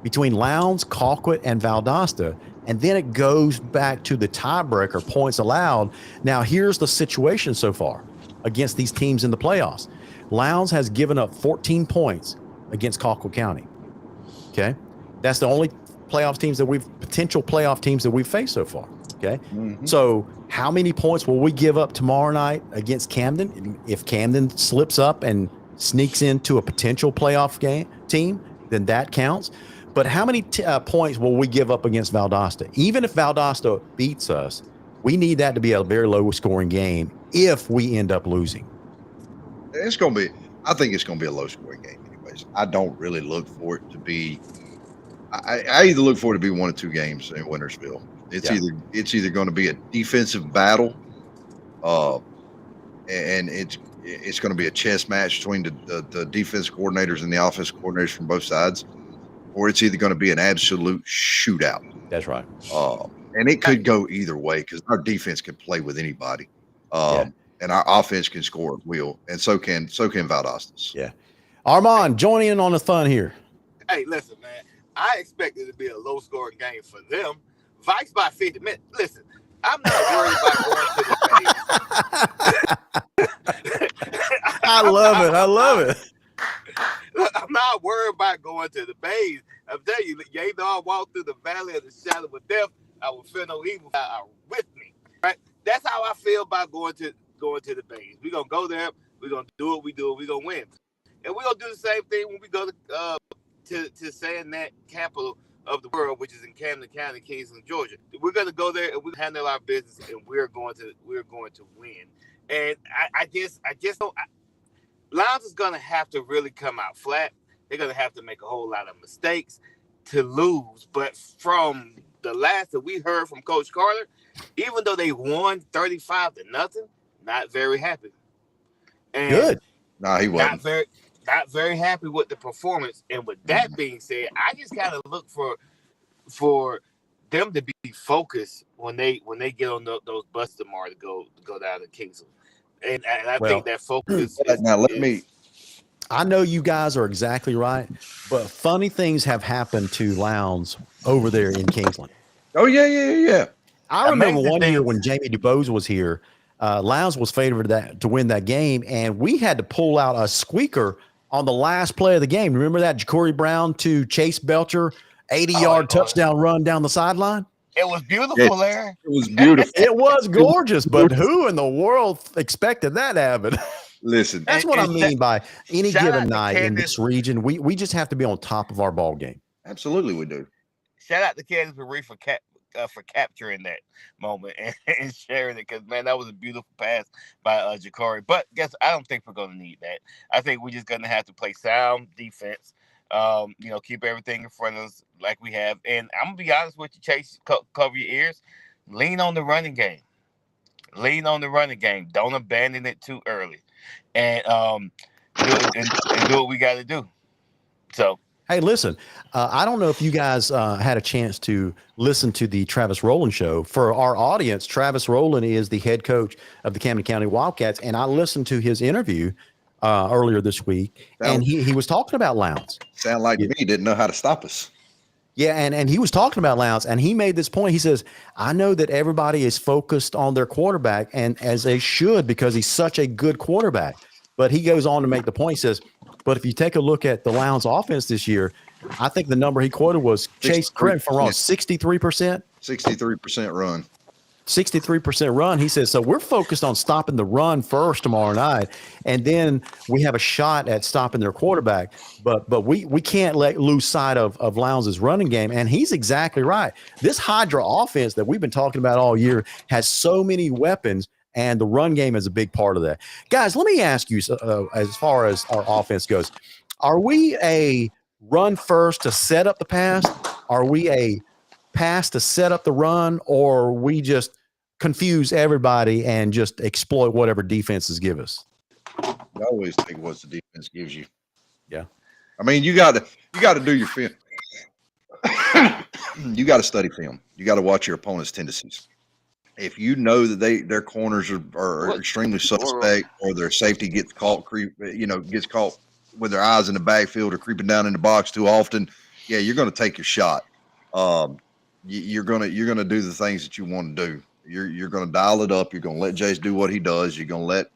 between Lowndes, Colquitt, and Valdosta. And then it goes back to the tiebreaker, points allowed. Now, here's the situation so far against these teams in the playoffs. Lowndes has given up 14 points against Colquitt County. Okay? That's the only potential playoff teams that we've faced so far. Okay? Mm-hmm. So how many points will we give up tomorrow night against Camden? If Camden slips up and sneaks into a potential playoff team, then that counts. But how many points will we give up against Valdosta? Even if Valdosta beats us, we need that to be a very low-scoring game if we end up losing. It's going to be. I think it's going to be a low scoring game, anyways. I don't really look for it to be. I either look for it to be 1 or 2 games in Wintersville. It's either going to be a defensive battle, and it's going to be a chess match between the defense coordinators and the offense coordinators from both sides, or it's either going to be an absolute shootout. That's right. And it could go either way because our defense can play with anybody, and our offense can score at will, and so can Valdosta's. Yeah, Armand, join in on the fun here. Hey, listen, man. I expect it to be a low-scoring game for them. Vikes by 50 minutes. Listen, I'm not worried about going to the base. I love it. I'm not worried about going to the base. I'm telling you, yea, though I walk through the valley of the shadow of death, I will fear no evil. Are with me, right? That's how I feel about going to the base. We're gonna go there. We're gonna do what we do. We're gonna win, and we're gonna do the same thing when we go to saying that capital of the world, which is in Camden County, Kingsland, Georgia. We're going to go there and we handle our business, and we're going to win. And I just don't. Lowndes is going to have to really come out flat. They're going to have to make a whole lot of mistakes to lose. But from the last that we heard from Coach Carter, even though they won 35-0, not very happy. And good. No, he wasn't. Not very happy with the performance. And with that being said, I just kind of look for them to be focused when they get on those buses tomorrow to go down to Kingsland. And I think that focus. I know you guys are exactly right, but funny things have happened to Lowndes over there in Kingsland. Oh yeah. I remember one year when Jamie DuBose was here. Lowndes was favored to win that game, and we had to pull out a squeaker on the last play of the game. Remember that Ja'Cory Brown to Chase Belcher 80-yard touchdown run down the sideline? It was beautiful there. It was beautiful. It was gorgeous, but who in the world expected that to happen? Listen, that's what I mean by any given night in this region. We just have to be on top of our ball game. Absolutely, we do. Shout out to Candace Marie for capturing that moment and sharing it, because man, that was a beautiful pass by Ja'Cory. But I don't think we're going to need that. I think we're just going to have to play sound defense. Keep everything in front of us like we have. And I'm gonna be honest with you, Chase. Cover your ears. Lean on the running game. Don't abandon it too early. And do what we got to do. So. Hey, listen, I don't know if you guys had a chance to listen to the Travis Rowland show. For our audience, Travis Rowland is the head coach of the Camden County Wildcats, and I listened to his interview earlier this week, and he was talking about Lowndes. Sound like me didn't know how to stop us. Yeah, and he was talking about Lowndes, and he made this point. He says, I know that everybody is focused on their quarterback, and as they should, because he's such a good quarterback. But he goes on to make the point. He says, but if you take a look at the Lowndes offense this year, I think the number he quoted was, Chase, correct me if I'm wrong, 63%? 63% run. 63% run. He says, so we're focused on stopping the run first tomorrow night, and then we have a shot at stopping their quarterback. But we can't lose sight of Lowndes' running game. And he's exactly right. This Hydra offense that we've been talking about all year has so many weapons, and the run game is a big part of that. Guys, let me ask you, as far as our offense goes, are we a run first to set up the pass? Are we a pass to set up the run, or we just confuse everybody and just exploit whatever defenses give us? I always take what the defense gives you. Yeah. I mean, you got to do your film. You got to study film. You got to watch your opponent's tendencies. If you know that their corners are extremely suspect, or their safety gets caught with their eyes in the backfield or creeping down in the box too often, yeah, you're going to take your shot. You're gonna do the things that you want to do. You're gonna dial it up. You're gonna let Jace do what he does. You're gonna let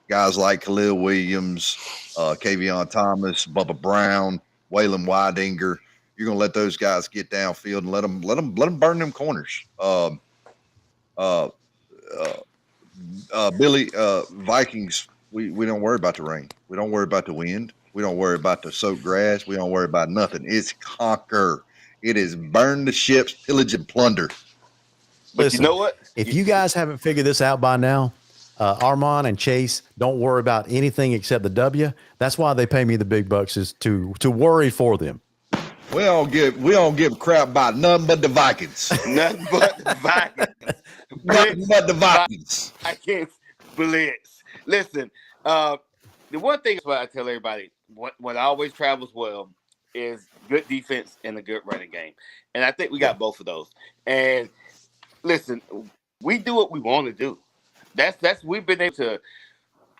guys like Khalil Williams, Kavion Thomas, Bubba Brown, Waylon Weidinger. You're gonna let those guys get downfield and let them burn them corners. Billy, Vikings. We don't worry about the rain. We don't worry about the wind. We don't worry about the soaked grass. We don't worry about nothing. It's conquer. It is burn the ships, pillage and plunder. But listen, you know what? If you guys haven't figured this out by now, Armand and Chase don't worry about anything except the W. That's why they pay me the big bucks, is to worry for them. We don't give a crap about nothing but the Vikings. Nothing but the Vikings. Nothing but the Vikings. I can't blitz. Listen, the one thing I tell everybody, what always travels well is good defense and a good running game. And I think we got both of those. And listen, we do what we want to do. That's we've been able to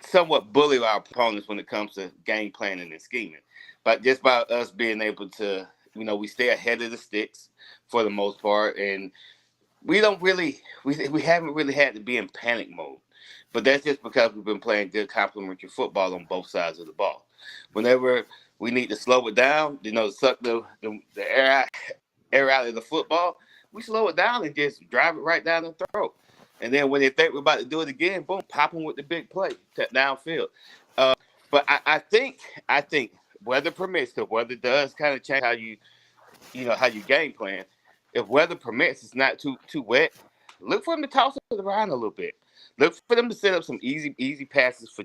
somewhat bully our opponents when it comes to game planning and scheming. But just by us being able to, we stay ahead of the sticks for the most part, and we haven't really had to be in panic mode. But that's just because we've been playing good complementary football on both sides of the ball. Whenever we need to slow it down, suck the air out of the football, we slow it down and just drive it right down the throat. And then when they think we're about to do it again, boom, pop them with the big play downfield. But I think weather permits, because weather does kind of change how you game plan. If weather permits, it's not too wet. Look for them to toss it around a little bit. Look for them to set up some easy passes for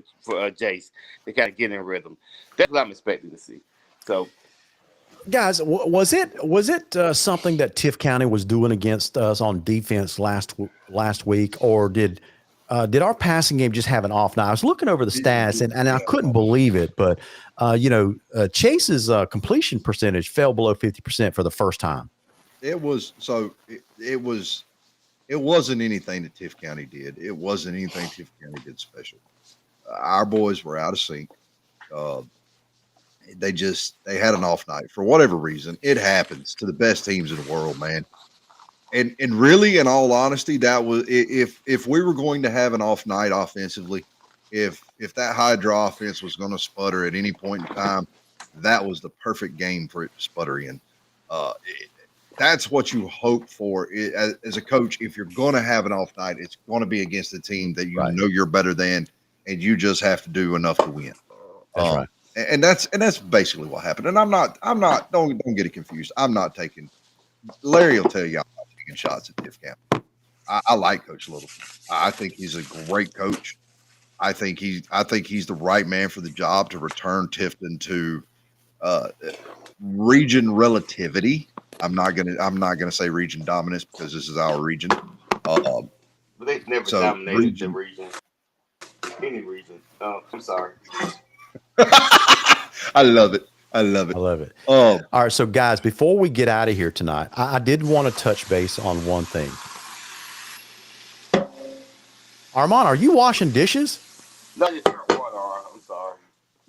Jace to kind of get in rhythm. That's what I'm expecting to see. So, guys, was it something that Tiff County was doing against us on defense last week, or did our passing game just have an off night? I was looking over the stats and I couldn't believe it, but Chase's completion percentage fell below 50% for the first time. It wasn't anything that Tiff County did. It wasn't anything Tiff County did special. Our boys were out of sync. They had an off night for whatever reason. It happens to the best teams in the world, man. And really, in all honesty, that was if we were going to have an off night offensively, if that Hydra offense was going to sputter at any point in time, that was the perfect game for it to sputter in. That's what you hope for as a coach. If you're going to have an off night, it's going to be against a team that know you're better than, and you just have to do enough to win. That's right. And that's basically what happened. And I'm not. Don't get it confused. I'm not taking. Larry will tell you I'm not taking shots at Tiff County. I like Coach Little. I think he's a great coach. I think he's the right man for the job to return Tifton to region relativity. I'm not gonna say region dominance, because this is our region. But they've never dominated the region. Any region. Oh, I'm sorry. I love it. All right, so guys, before we get out of here tonight, I did want to touch base on one thing. Armand, are you washing dishes? No, just water. I'm sorry.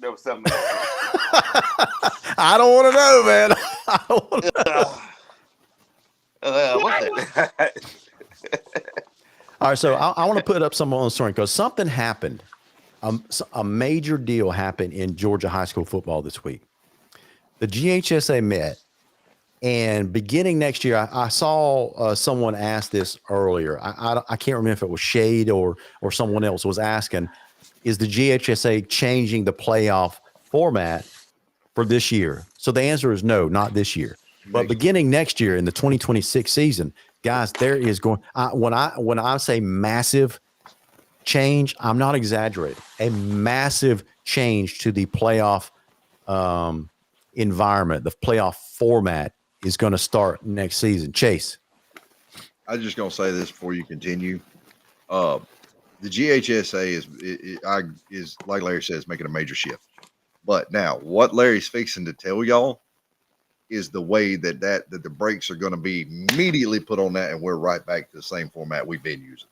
There was something else. I don't want to know, man. I don't want to know. What's that? All right, so I want to put up something on the story, because something happened. A major deal happened in Georgia high school football this week. The GHSA met, and beginning next year, I saw someone ask this earlier. I can't remember if it was Shade or someone else was asking, is the GHSA changing the playoff format for this year? So the answer is no, not this year. But beginning next year in the 2026 season, guys, there is going when I say massive change, I'm not exaggerating. A massive change to the playoff environment. The playoff format is going to start next season. Chase, I'm just going to say this before you continue. The GHSA is like Larry says, making a major shift. But now, what Larry's fixing to tell y'all is the way that the brakes are going to be immediately put on that, and we're right back to the same format we've been using.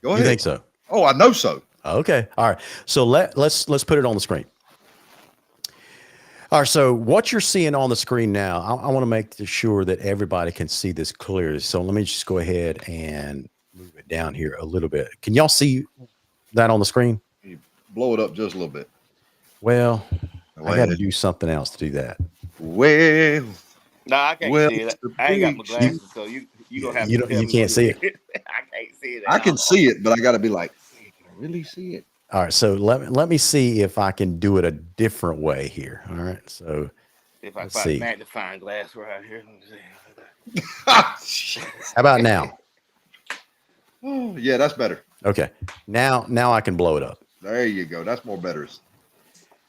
Go ahead. You think so? Oh, I know so. Okay. All right. So let's put it on the screen. All right. So what you're seeing on the screen now, I want to make sure that everybody can see this clearly. So let me just go ahead and move it down here a little bit. Can y'all see that on the screen? You blow it up just a little bit. Well, I got to do something else to do that. Well, no, I can't see it. I ain't got my glasses, so you don't have. You can't see it. I can't see it. I can see it, but I got to be like, can I really see it? All right, so let me see if I can do it a different way here. All right, so if I find a magnifying glass right here, how about now? Oh, yeah, that's better. Okay. Now I can blow it up. There you go. That's more better.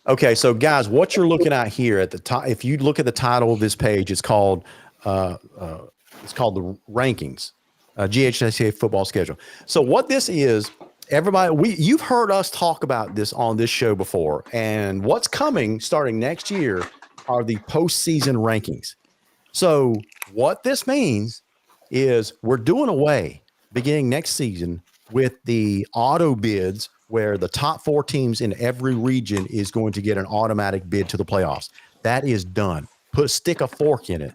Okay, so guys, what you're looking at here at the top, if you look at the title of this page, it's called the rankings, GHSA football schedule. So what this is, everybody, you've heard us talk about this on this show before, and what's coming starting next year are the postseason rankings. So what this means is we're doing away beginning next season with the auto bids where the top 4 teams in every region is going to get an automatic bid to the playoffs. That is done. Stick a fork in it.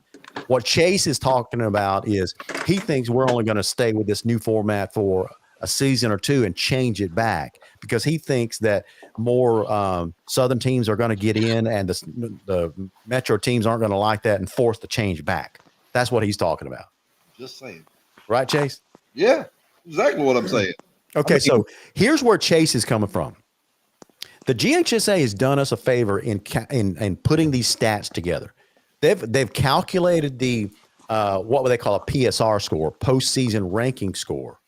What Chase is talking about is he thinks we're only going to stay with this new format for a season or 2 and change it back because he thinks that more Southern teams are going to get in and the Metro teams aren't going to like that and force the change back. That's what he's talking about. Just saying. Right, Chase? Yeah, exactly what I'm saying. Okay, so here's where Chase is coming from. The GHSA has done us a favor in putting these stats together. They've calculated the what would they call a PSR score, postseason ranking score,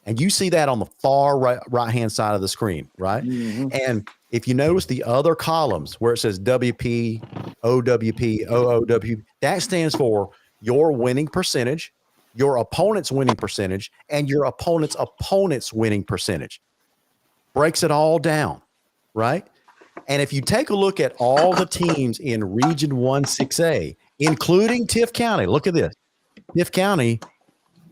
and you see that on the far right hand side of the screen, right? Mm-hmm. And if you notice the other columns where it says WP, OWP, OOW, that stands for your winning percentage, your opponent's winning percentage, and your opponent's winning percentage. Breaks it all down, right? And if you take a look at all the teams in Region 1 6A, including Tift County, look at this. Tift County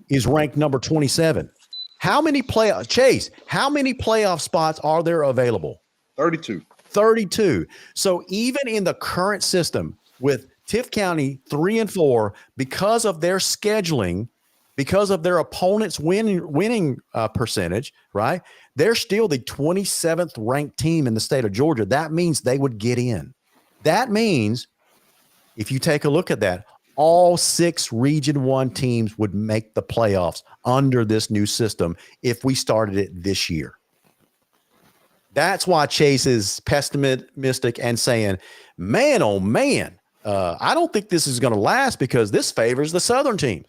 is ranked number 27. How many playoff spots are there available? 32. 32. So even in the current system with Tift County 3 and 4, because of their scheduling, because of their opponent's winning percentage, right? They're still the 27th ranked team in the state of Georgia. That means they would get in. That means if you take a look at that, all 6 Region 1 teams would make the playoffs under this new system if we started it this year. That's why Chase is pessimistic and saying, man, oh man, I don't think this is going to last because this favors the Southern team.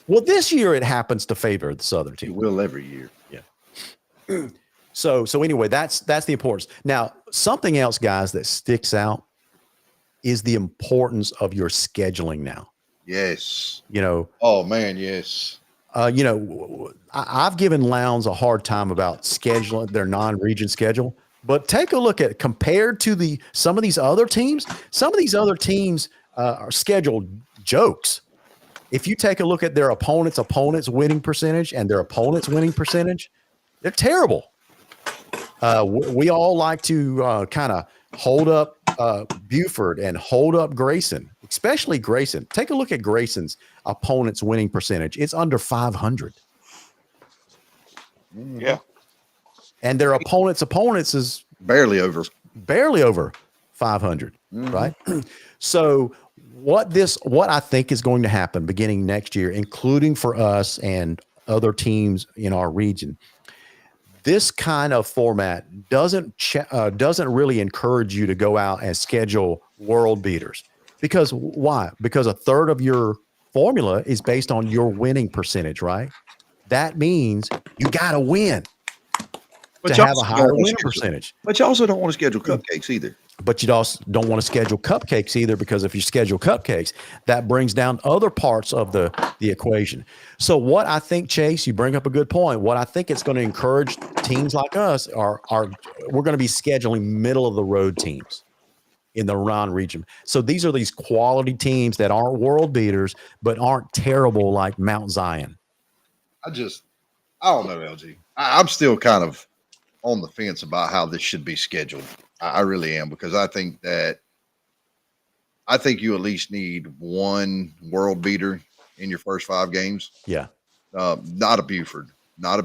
Well, this year it happens to favor the Southern team. It will every year. Yeah. So anyway, that's the importance. Now, something else, guys, that sticks out is the importance of your scheduling now. Yes. Oh man, yes. I've given Lowndes a hard time about scheduling their non-region schedule, but take a look at compared to some of these other teams. Some of these other teams are scheduled jokes. If you take a look at their opponent's winning percentage and their opponent's winning percentage, they're terrible. We all like to kind of hold up Buford and hold up Grayson, especially Grayson. Take a look at Grayson's opponent's winning percentage. It's under 500. Yeah. And their opponent's is barely over 500, right? So what I think is going to happen beginning next year, including for us and other teams in our region, this kind of format doesn't really encourage you to go out and schedule world beaters. Because why? Because a third of your formula is based on your winning percentage, right? That means you got to win to have a higher winning percentage. But you also don't want to schedule cupcakes either. But you also don't want to schedule cupcakes either, because if you schedule cupcakes, that brings down other parts of the equation. So what I think, Chase, you bring up a good point. What I think it's going to encourage teams like us are we're going to be scheduling middle of the road teams in the non-region. So these are these quality teams that aren't world beaters, but aren't terrible like Mount Zion. I don't know, LG. I'm still kind of on the fence about how this should be scheduled. I really am, because I think you at least need one world beater in your first 5 games. Yeah. Not a Buford, not a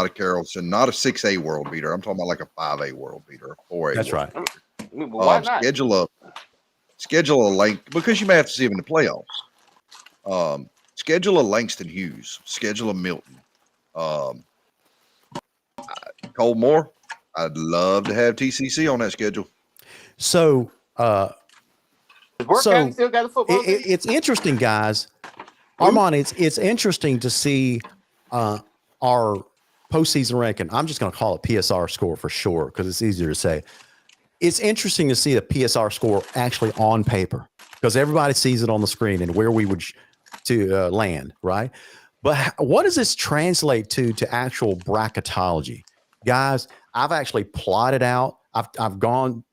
Carrollton, not a 6A world beater. I'm talking about like a 5A world beater, a 4A. That's right. Why not? Schedule a length, because you may have to see him in the playoffs. Schedule a Langston Hughes, schedule a Milton, Cole Moore. I'd love to have TCC on that schedule. So, County still got a football it's interesting, guys. Armand, it's interesting to see our postseason ranking, I'm just going to call it PSR score for sure because it's easier to say. It's interesting to see the PSR score actually on paper because everybody sees it on the screen and where we would land, right? But what does this translate to actual bracketology? Guys, I've actually plotted out. I've gone.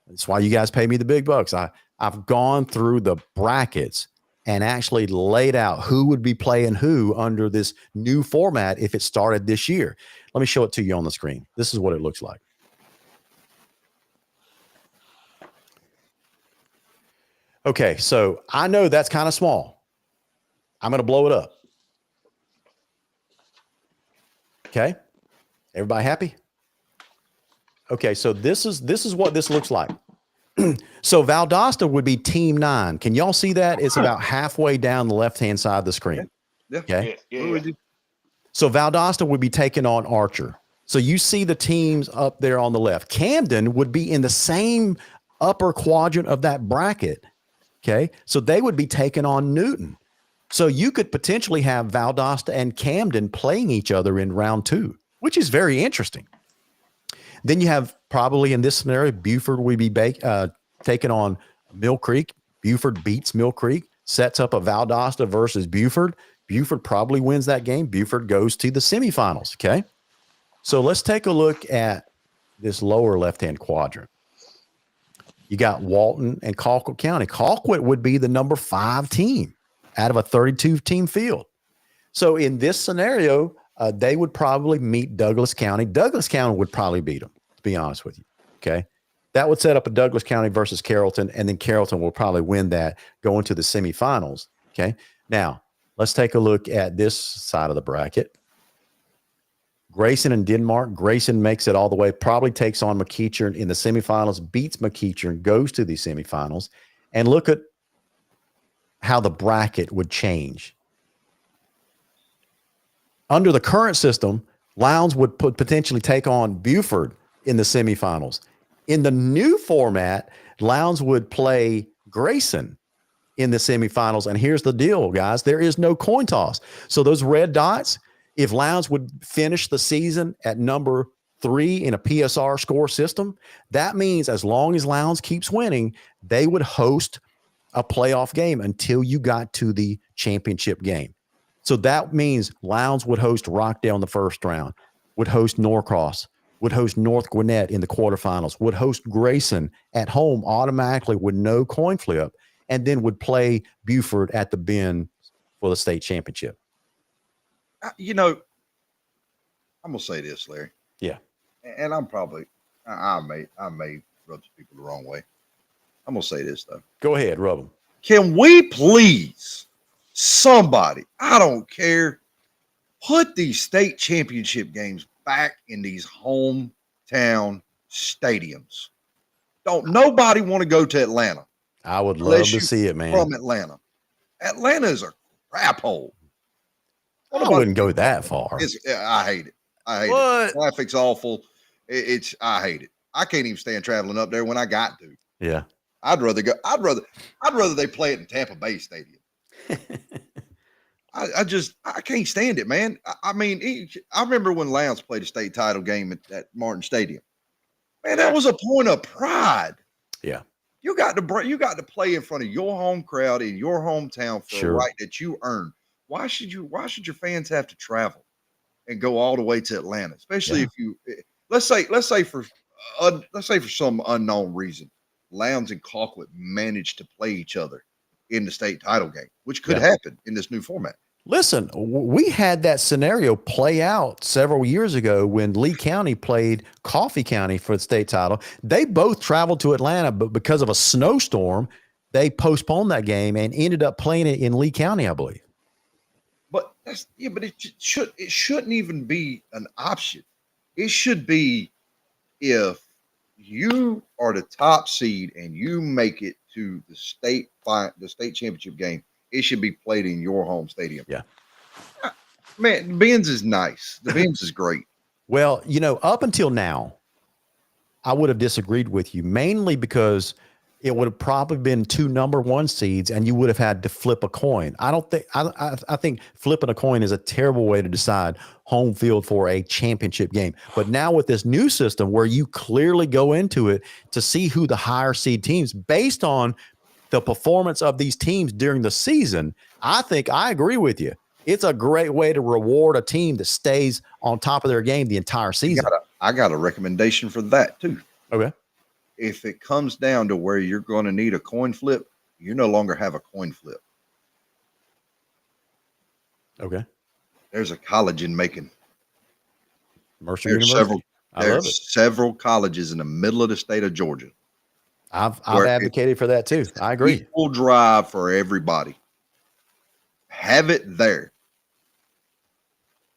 That's why you guys pay me the big bucks. I've gone through the brackets and actually laid out who would be playing who under this new format if it started this year. Let me show it to you on the screen. This is what it looks like. Okay, so I know that's kind of small. I'm going to blow it up. Okay, everybody happy? Okay, so this is what this looks like. So Valdosta would be team 9. Can y'all see that? It's about halfway down the left-hand side of the screen. Yeah. Okay. Yeah. So Valdosta would be taking on Archer. So you see the teams up there on the left. Camden would be in the same upper quadrant of that bracket. Okay. So they would be taking on Newton. So you could potentially have Valdosta and Camden playing each other in round 2, which is very interesting. Then you have probably in this scenario, Buford would be taking on Mill Creek. Buford beats Mill Creek, sets up a Valdosta versus Buford. Buford probably wins that game. Buford goes to the semifinals. Okay. So let's take a look at this lower left-hand quadrant. You got Walton and Colquitt County. Colquitt would be the number 5 team out of a 32-team field. So in this scenario, they would probably meet Douglas County. Douglas County would probably beat them, to be honest with you. Okay. That would set up a Douglas County versus Carrollton, and then Carrollton will probably win that, go into the semifinals. Okay. Now, let's take a look at this side of the bracket. Grayson and Denmark. Grayson makes it all the way, probably takes on McEachern in the semifinals, beats McEachern, goes to the semifinals. And look at how the bracket would change. Under the current system, Lowndes would potentially take on Buford in the semifinals. In the new format, Lowndes would play Grayson in the semifinals. And here's the deal, guys. There is no coin toss. So those red dots, if Lowndes would finish the season at number 3 in a PSR score system, that means as long as Lowndes keeps winning, they would host a playoff game until you got to the championship game. So that means Lowndes would host Rockdale in the first round, would host Norcross, would host North Gwinnett in the quarterfinals, would host Grayson at home automatically with no coin flip, and then would play Buford at the Bend for the state championship. You know, I'm gonna say this, Larry. Yeah. And I'm probably I may rub some people the wrong way. I'm gonna say this though. Go ahead, rub them. Can we please, somebody, I don't care, put these state championship games back in these hometown stadiums? Don't nobody want to go to Atlanta. I would love to see it, man. From Atlanta. Atlanta is a crap hole. I wouldn't go that far. I hate it. I hate it. Traffic's awful. I hate it. I can't even stand traveling up there when I got to. Yeah. I'd rather they play it in Tampa Bay Stadium. I can't stand it, man. I mean, I remember when Lowndes played a state title game at Martin Stadium. Man, that was a point of pride. Yeah. You got to play in front of your home crowd in your hometown for a right that you earned. Why should your fans have to travel and go all the way to Atlanta? Especially if you let's say for some unknown reason, Lowndes and Colquitt managed to play each other in the state title game, which could happen in this new format. Listen, we had that scenario play out several years ago when Lee County played Coffee County for the state title. They both traveled to Atlanta, but because of a snowstorm, they postponed that game and ended up playing it in Lee County, I believe. But it shouldn't even be an option. It should be if you are the top seed and you make it to the state championship game, it should be played in your home stadium. Yeah. Man, Ben's is nice. The Ben's is great. Well, up until now, I would have disagreed with you mainly because it would have probably been 2 number 1 seeds, and you would have had to flip a coin. I think flipping a coin is a terrible way to decide home field for a championship game. But now with this new system where you clearly go into it to see who the higher seed teams based on the performance of these teams during the season, I think I agree with you. It's a great way to reward a team that stays on top of their game the entire season. I got a recommendation for that too. Okay. If it comes down to where you're going to need a coin flip, you no longer have a coin flip. Okay. There's a college in Macon. Mercer University. There's several colleges in the middle of the state of Georgia. I've advocated for that too. I agree. Equal drive for everybody. Have it there.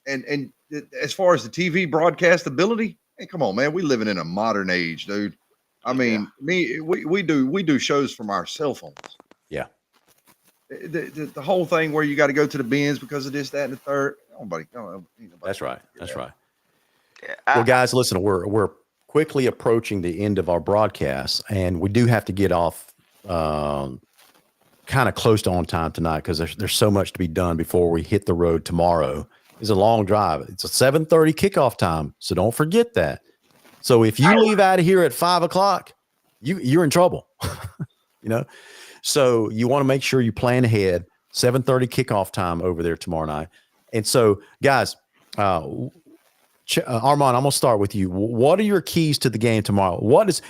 And as far as the TV broadcast ability, hey, come on, man. We living in a modern age, dude. I mean, we do shows from our cell phones. Yeah. The whole thing where you got to go to the bins because of this, that, and the third. Nobody. That's right. That's right. Yeah, Well, guys, listen, we're quickly approaching the end of our broadcast, and we do have to get off kind of close to on time tonight because there's so much to be done before we hit the road tomorrow. It's a long drive. It's a 7:30 kickoff time, so don't forget that. So if you leave out of here at 5 o'clock, you're in trouble, So you want to make sure you plan ahead. 7:30 kickoff time over there tomorrow night. And so, guys, Armand, I'm going to start with you. What are your keys to the game tomorrow? What is,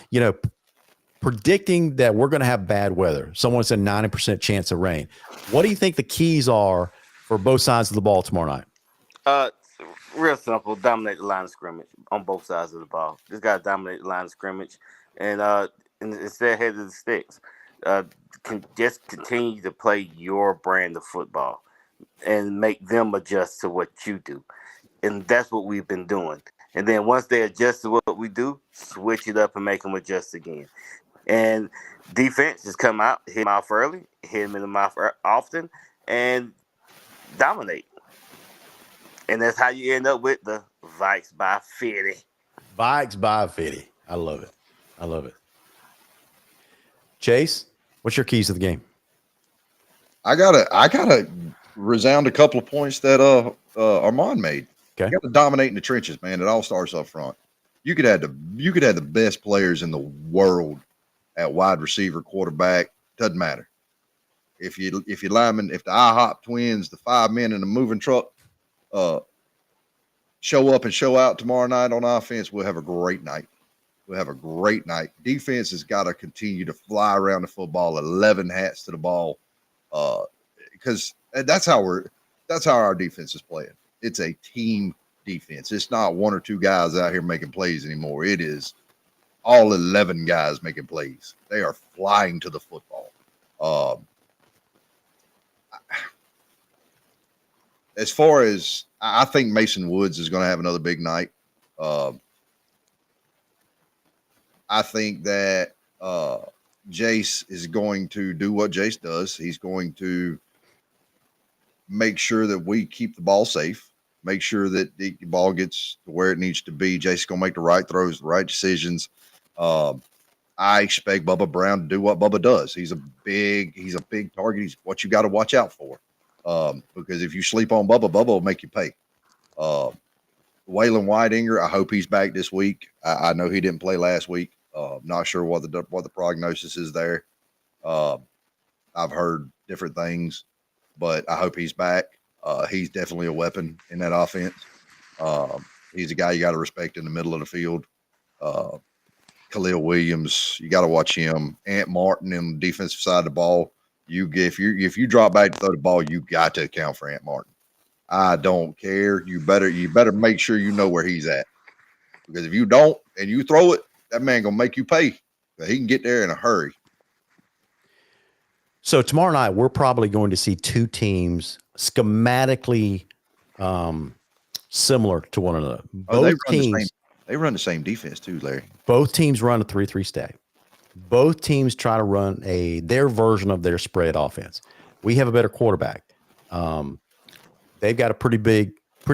predicting that we're going to have bad weather? Someone said 90% chance of rain. What do you think the keys are for both sides of the ball tomorrow night? Real simple. Dominate the line of scrimmage on both sides of the ball. Just got to dominate the line of scrimmage and stay ahead of the sticks. Just continue to play your brand of football and make them adjust to what you do. And that's what we've been doing. And then once they adjust to what we do, switch it up and make them adjust again. And defense just come out, hit them off early, hit them in the mouth often, and dominate. And that's how you end up with the Vikes by 50. Vikes by 50. I love it. I love it. Chase, what's your keys to the game? I gotta resound a couple of points that Armand made. Okay. You got to dominate in the trenches, man. It all starts up front. You could have the best players in the world at wide receiver, quarterback, doesn't matter. If the IHOP twins, the 5 men in the moving truck, show up and show out tomorrow night on offense, we'll have a great night. We'll have a great night. Defense has got to continue to fly around the football, 11 hats to the ball, because that's how our defense is playing. It's a team defense. It's not 1 or 2 guys out here making plays anymore. It is all 11 guys making plays. They are flying to the football. As far as I think Mason Woods is going to have another big night. I think that Jace is going to do what Jace does. He's going to make sure that we keep the ball safe, make sure that the ball gets to where it needs to be. Jace's going to make the right throws, the right decisions. I expect Bubba Brown to do what Bubba does. He's a big target. He's what you got to watch out for. Because if you sleep on Bubba will make you pay. Waylon Whitinger, I hope he's back this week. I know he didn't play last week. Not sure what the prognosis is there. I've heard different things, but I hope he's back. He's definitely a weapon in that offense. He's a guy you got to respect in the middle of the field. Khalil Williams, you got to watch him. Ant Martin in the defensive side of the ball. If you drop back to throw the ball, you got to account for Ant Martin. I don't care. You better make sure you know where he's at, because if you don't and you throw it, that man gonna make you pay. But he can get there in a hurry. So tomorrow night, we're probably going to see 2 teams schematically similar to one another. Both teams they run the same defense too, Larry. Both teams run a 3-3 stack. Both teams try to run their version of their spread offense. We have a better quarterback. They've got a pretty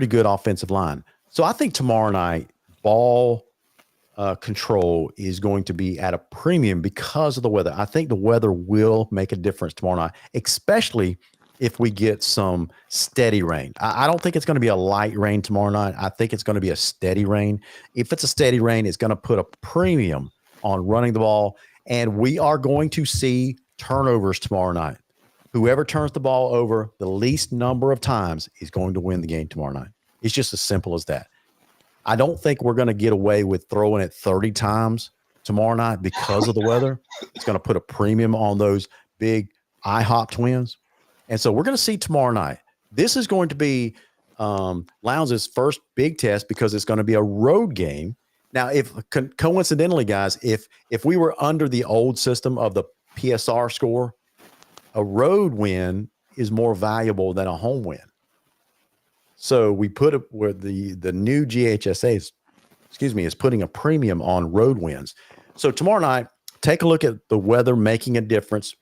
good offensive line. So I think tomorrow night, ball control is going to be at a premium because of the weather. I think the weather will make a difference tomorrow night, especially if we get some steady rain. I don't think it's going to be a light rain tomorrow night. I think it's going to be a steady rain. If it's a steady rain, it's going to put a premium on running the ball, and we are going to see turnovers tomorrow night. Whoever turns the ball over the least number of times is going to win the game tomorrow night. It's just as simple as that. I don't think we're going to get away with throwing it 30 times tomorrow night because of the weather. It's going to put a premium on those big IHOP twins. And so we're going to see tomorrow night. This is going to be Lowndes' first big test because it's going to be a road game. Now, if coincidentally, guys, if we were under the old system of the PSR score, a road win is more valuable than a home win. So we put it where the new GHSA is putting a premium on road wins. So tomorrow night, take a look at the weather making a difference.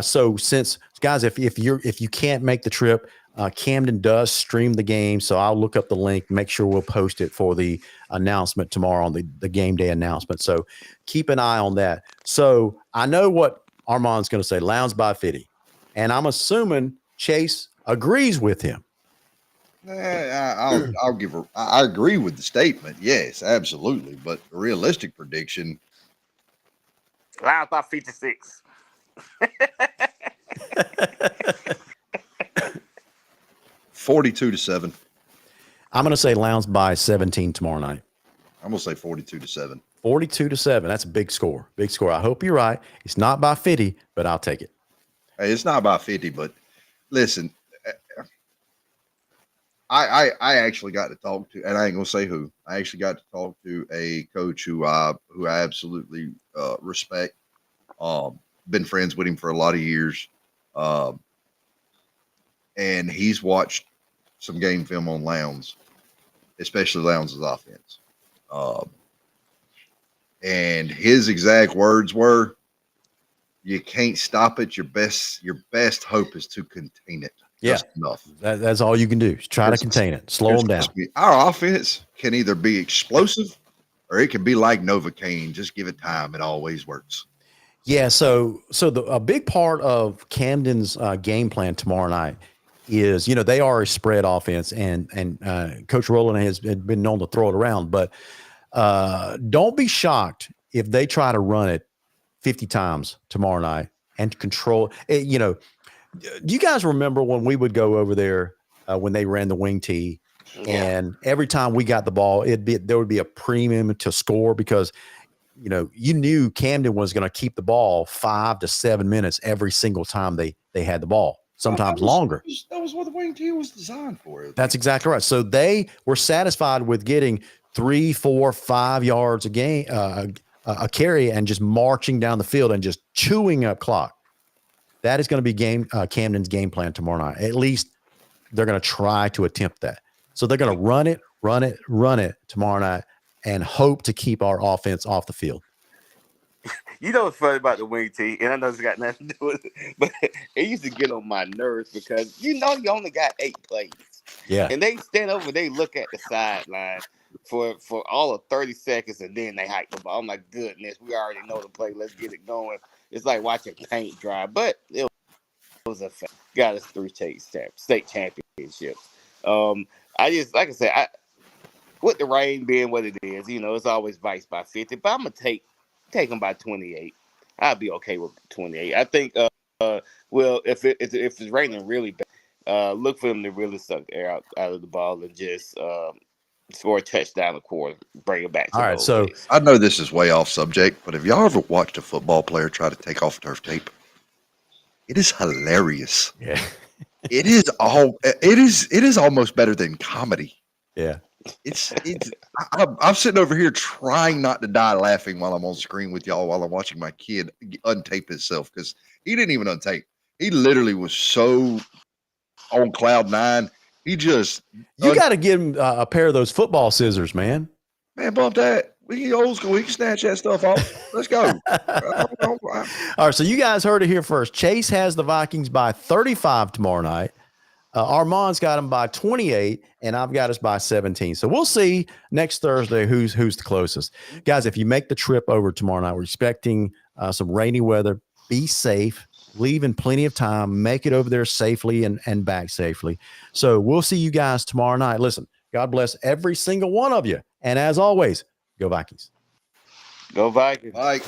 So since guys, if you can't make the trip, Camden does stream the game. So I'll look up the link, make sure we'll post it for the announcement tomorrow on the game day announcement. So keep an eye on that. So I know what Armand's going to say, Lowndes by 50. And I'm assuming Chase agrees with him. I agree with the statement. Yes, absolutely. But the realistic prediction, Lowndes by 56. 42-7. I'm going to say Lowndes by 17 tomorrow night. I'm going to say 42-7. 42-7. That's a big score. Big score. I hope you're right. It's not by 50, but I'll take it. Hey, it's not by 50, but listen, I actually got to talk to, and I ain't going to say who. I actually got to talk to a coach who I absolutely respect. Been friends with him for a lot of years. And he's watched some game film on Lowndes, especially Lowndes' offense. And his exact words were, "You can't stop it. Your best hope is to contain it." Yeah, just enough. That's all you can do. Try to contain it. Slow them down. Our offense can either be explosive or it can be like Novocaine. Just give it time. It always works. Yeah. So a big part of Camden's game plan tomorrow night is, they are a spread offense, and Coach Rowland has been known to throw it around, but don't be shocked if they try to run it 50 times tomorrow night and control it. Do you guys remember when we would go over there when they ran the wing tee, and every time we got the ball, there would be a premium to score because you knew Camden was going to keep the ball 5 to 7 minutes every single time they had the ball, sometimes longer. That was what the wing tee was designed for. That's exactly right. So they were satisfied with getting 3, 4, 5 yards a game, a carry, and just marching down the field and just chewing up clock. That is going to be Camden's game plan tomorrow night. At least they're going to try to attempt that. So they're going to run it tomorrow night and hope to keep our offense off the field. You know what's funny about the wing tee, and I know it's got nothing to do with it, but it used to get on my nerves because you only got 8 plays. Yeah. And they stand over, they look at the sideline for all of 30 seconds, and then they hike the ball. I'm like, goodness, we already know the play. Let's get it going. It's like watching paint dry, but it was a fact. Got us 3 state championships. I just, like I said, with the rain being what it is, it's always Vice by 50, but I'm going to take them by 28. I'll be okay with 28. I think, well, if it's raining really bad, look for them to really suck the air out of the ball and just score a touchdown a quarter, bring it back to all right. So days. I know this is way off subject, but have y'all ever watched a football player try to take off turf tape? It is hilarious. yeah, It is almost better than comedy. yeah. I'm sitting over here trying not to die laughing while I'm on screen with y'all while I'm watching my kid untape himself, because he didn't even untape. He literally was so on cloud 9. He just You got to give him a pair of those football scissors, man. Man, bump that. We can old school. We can snatch that stuff off. Let's go. All right, so you guys heard it here first. Chase has the Vikings by 35 tomorrow night. Armand's got them by 28, and I've got us by 17. So we'll see next Thursday who's the closest. Guys, if you make the trip over tomorrow night, we're expecting some rainy weather. Be safe. Leave in plenty of time. Make it over there safely and back safely. So we'll see you guys tomorrow night. Listen, God bless every single one of you. And as always, go Vikings. Go Vikings. Bye.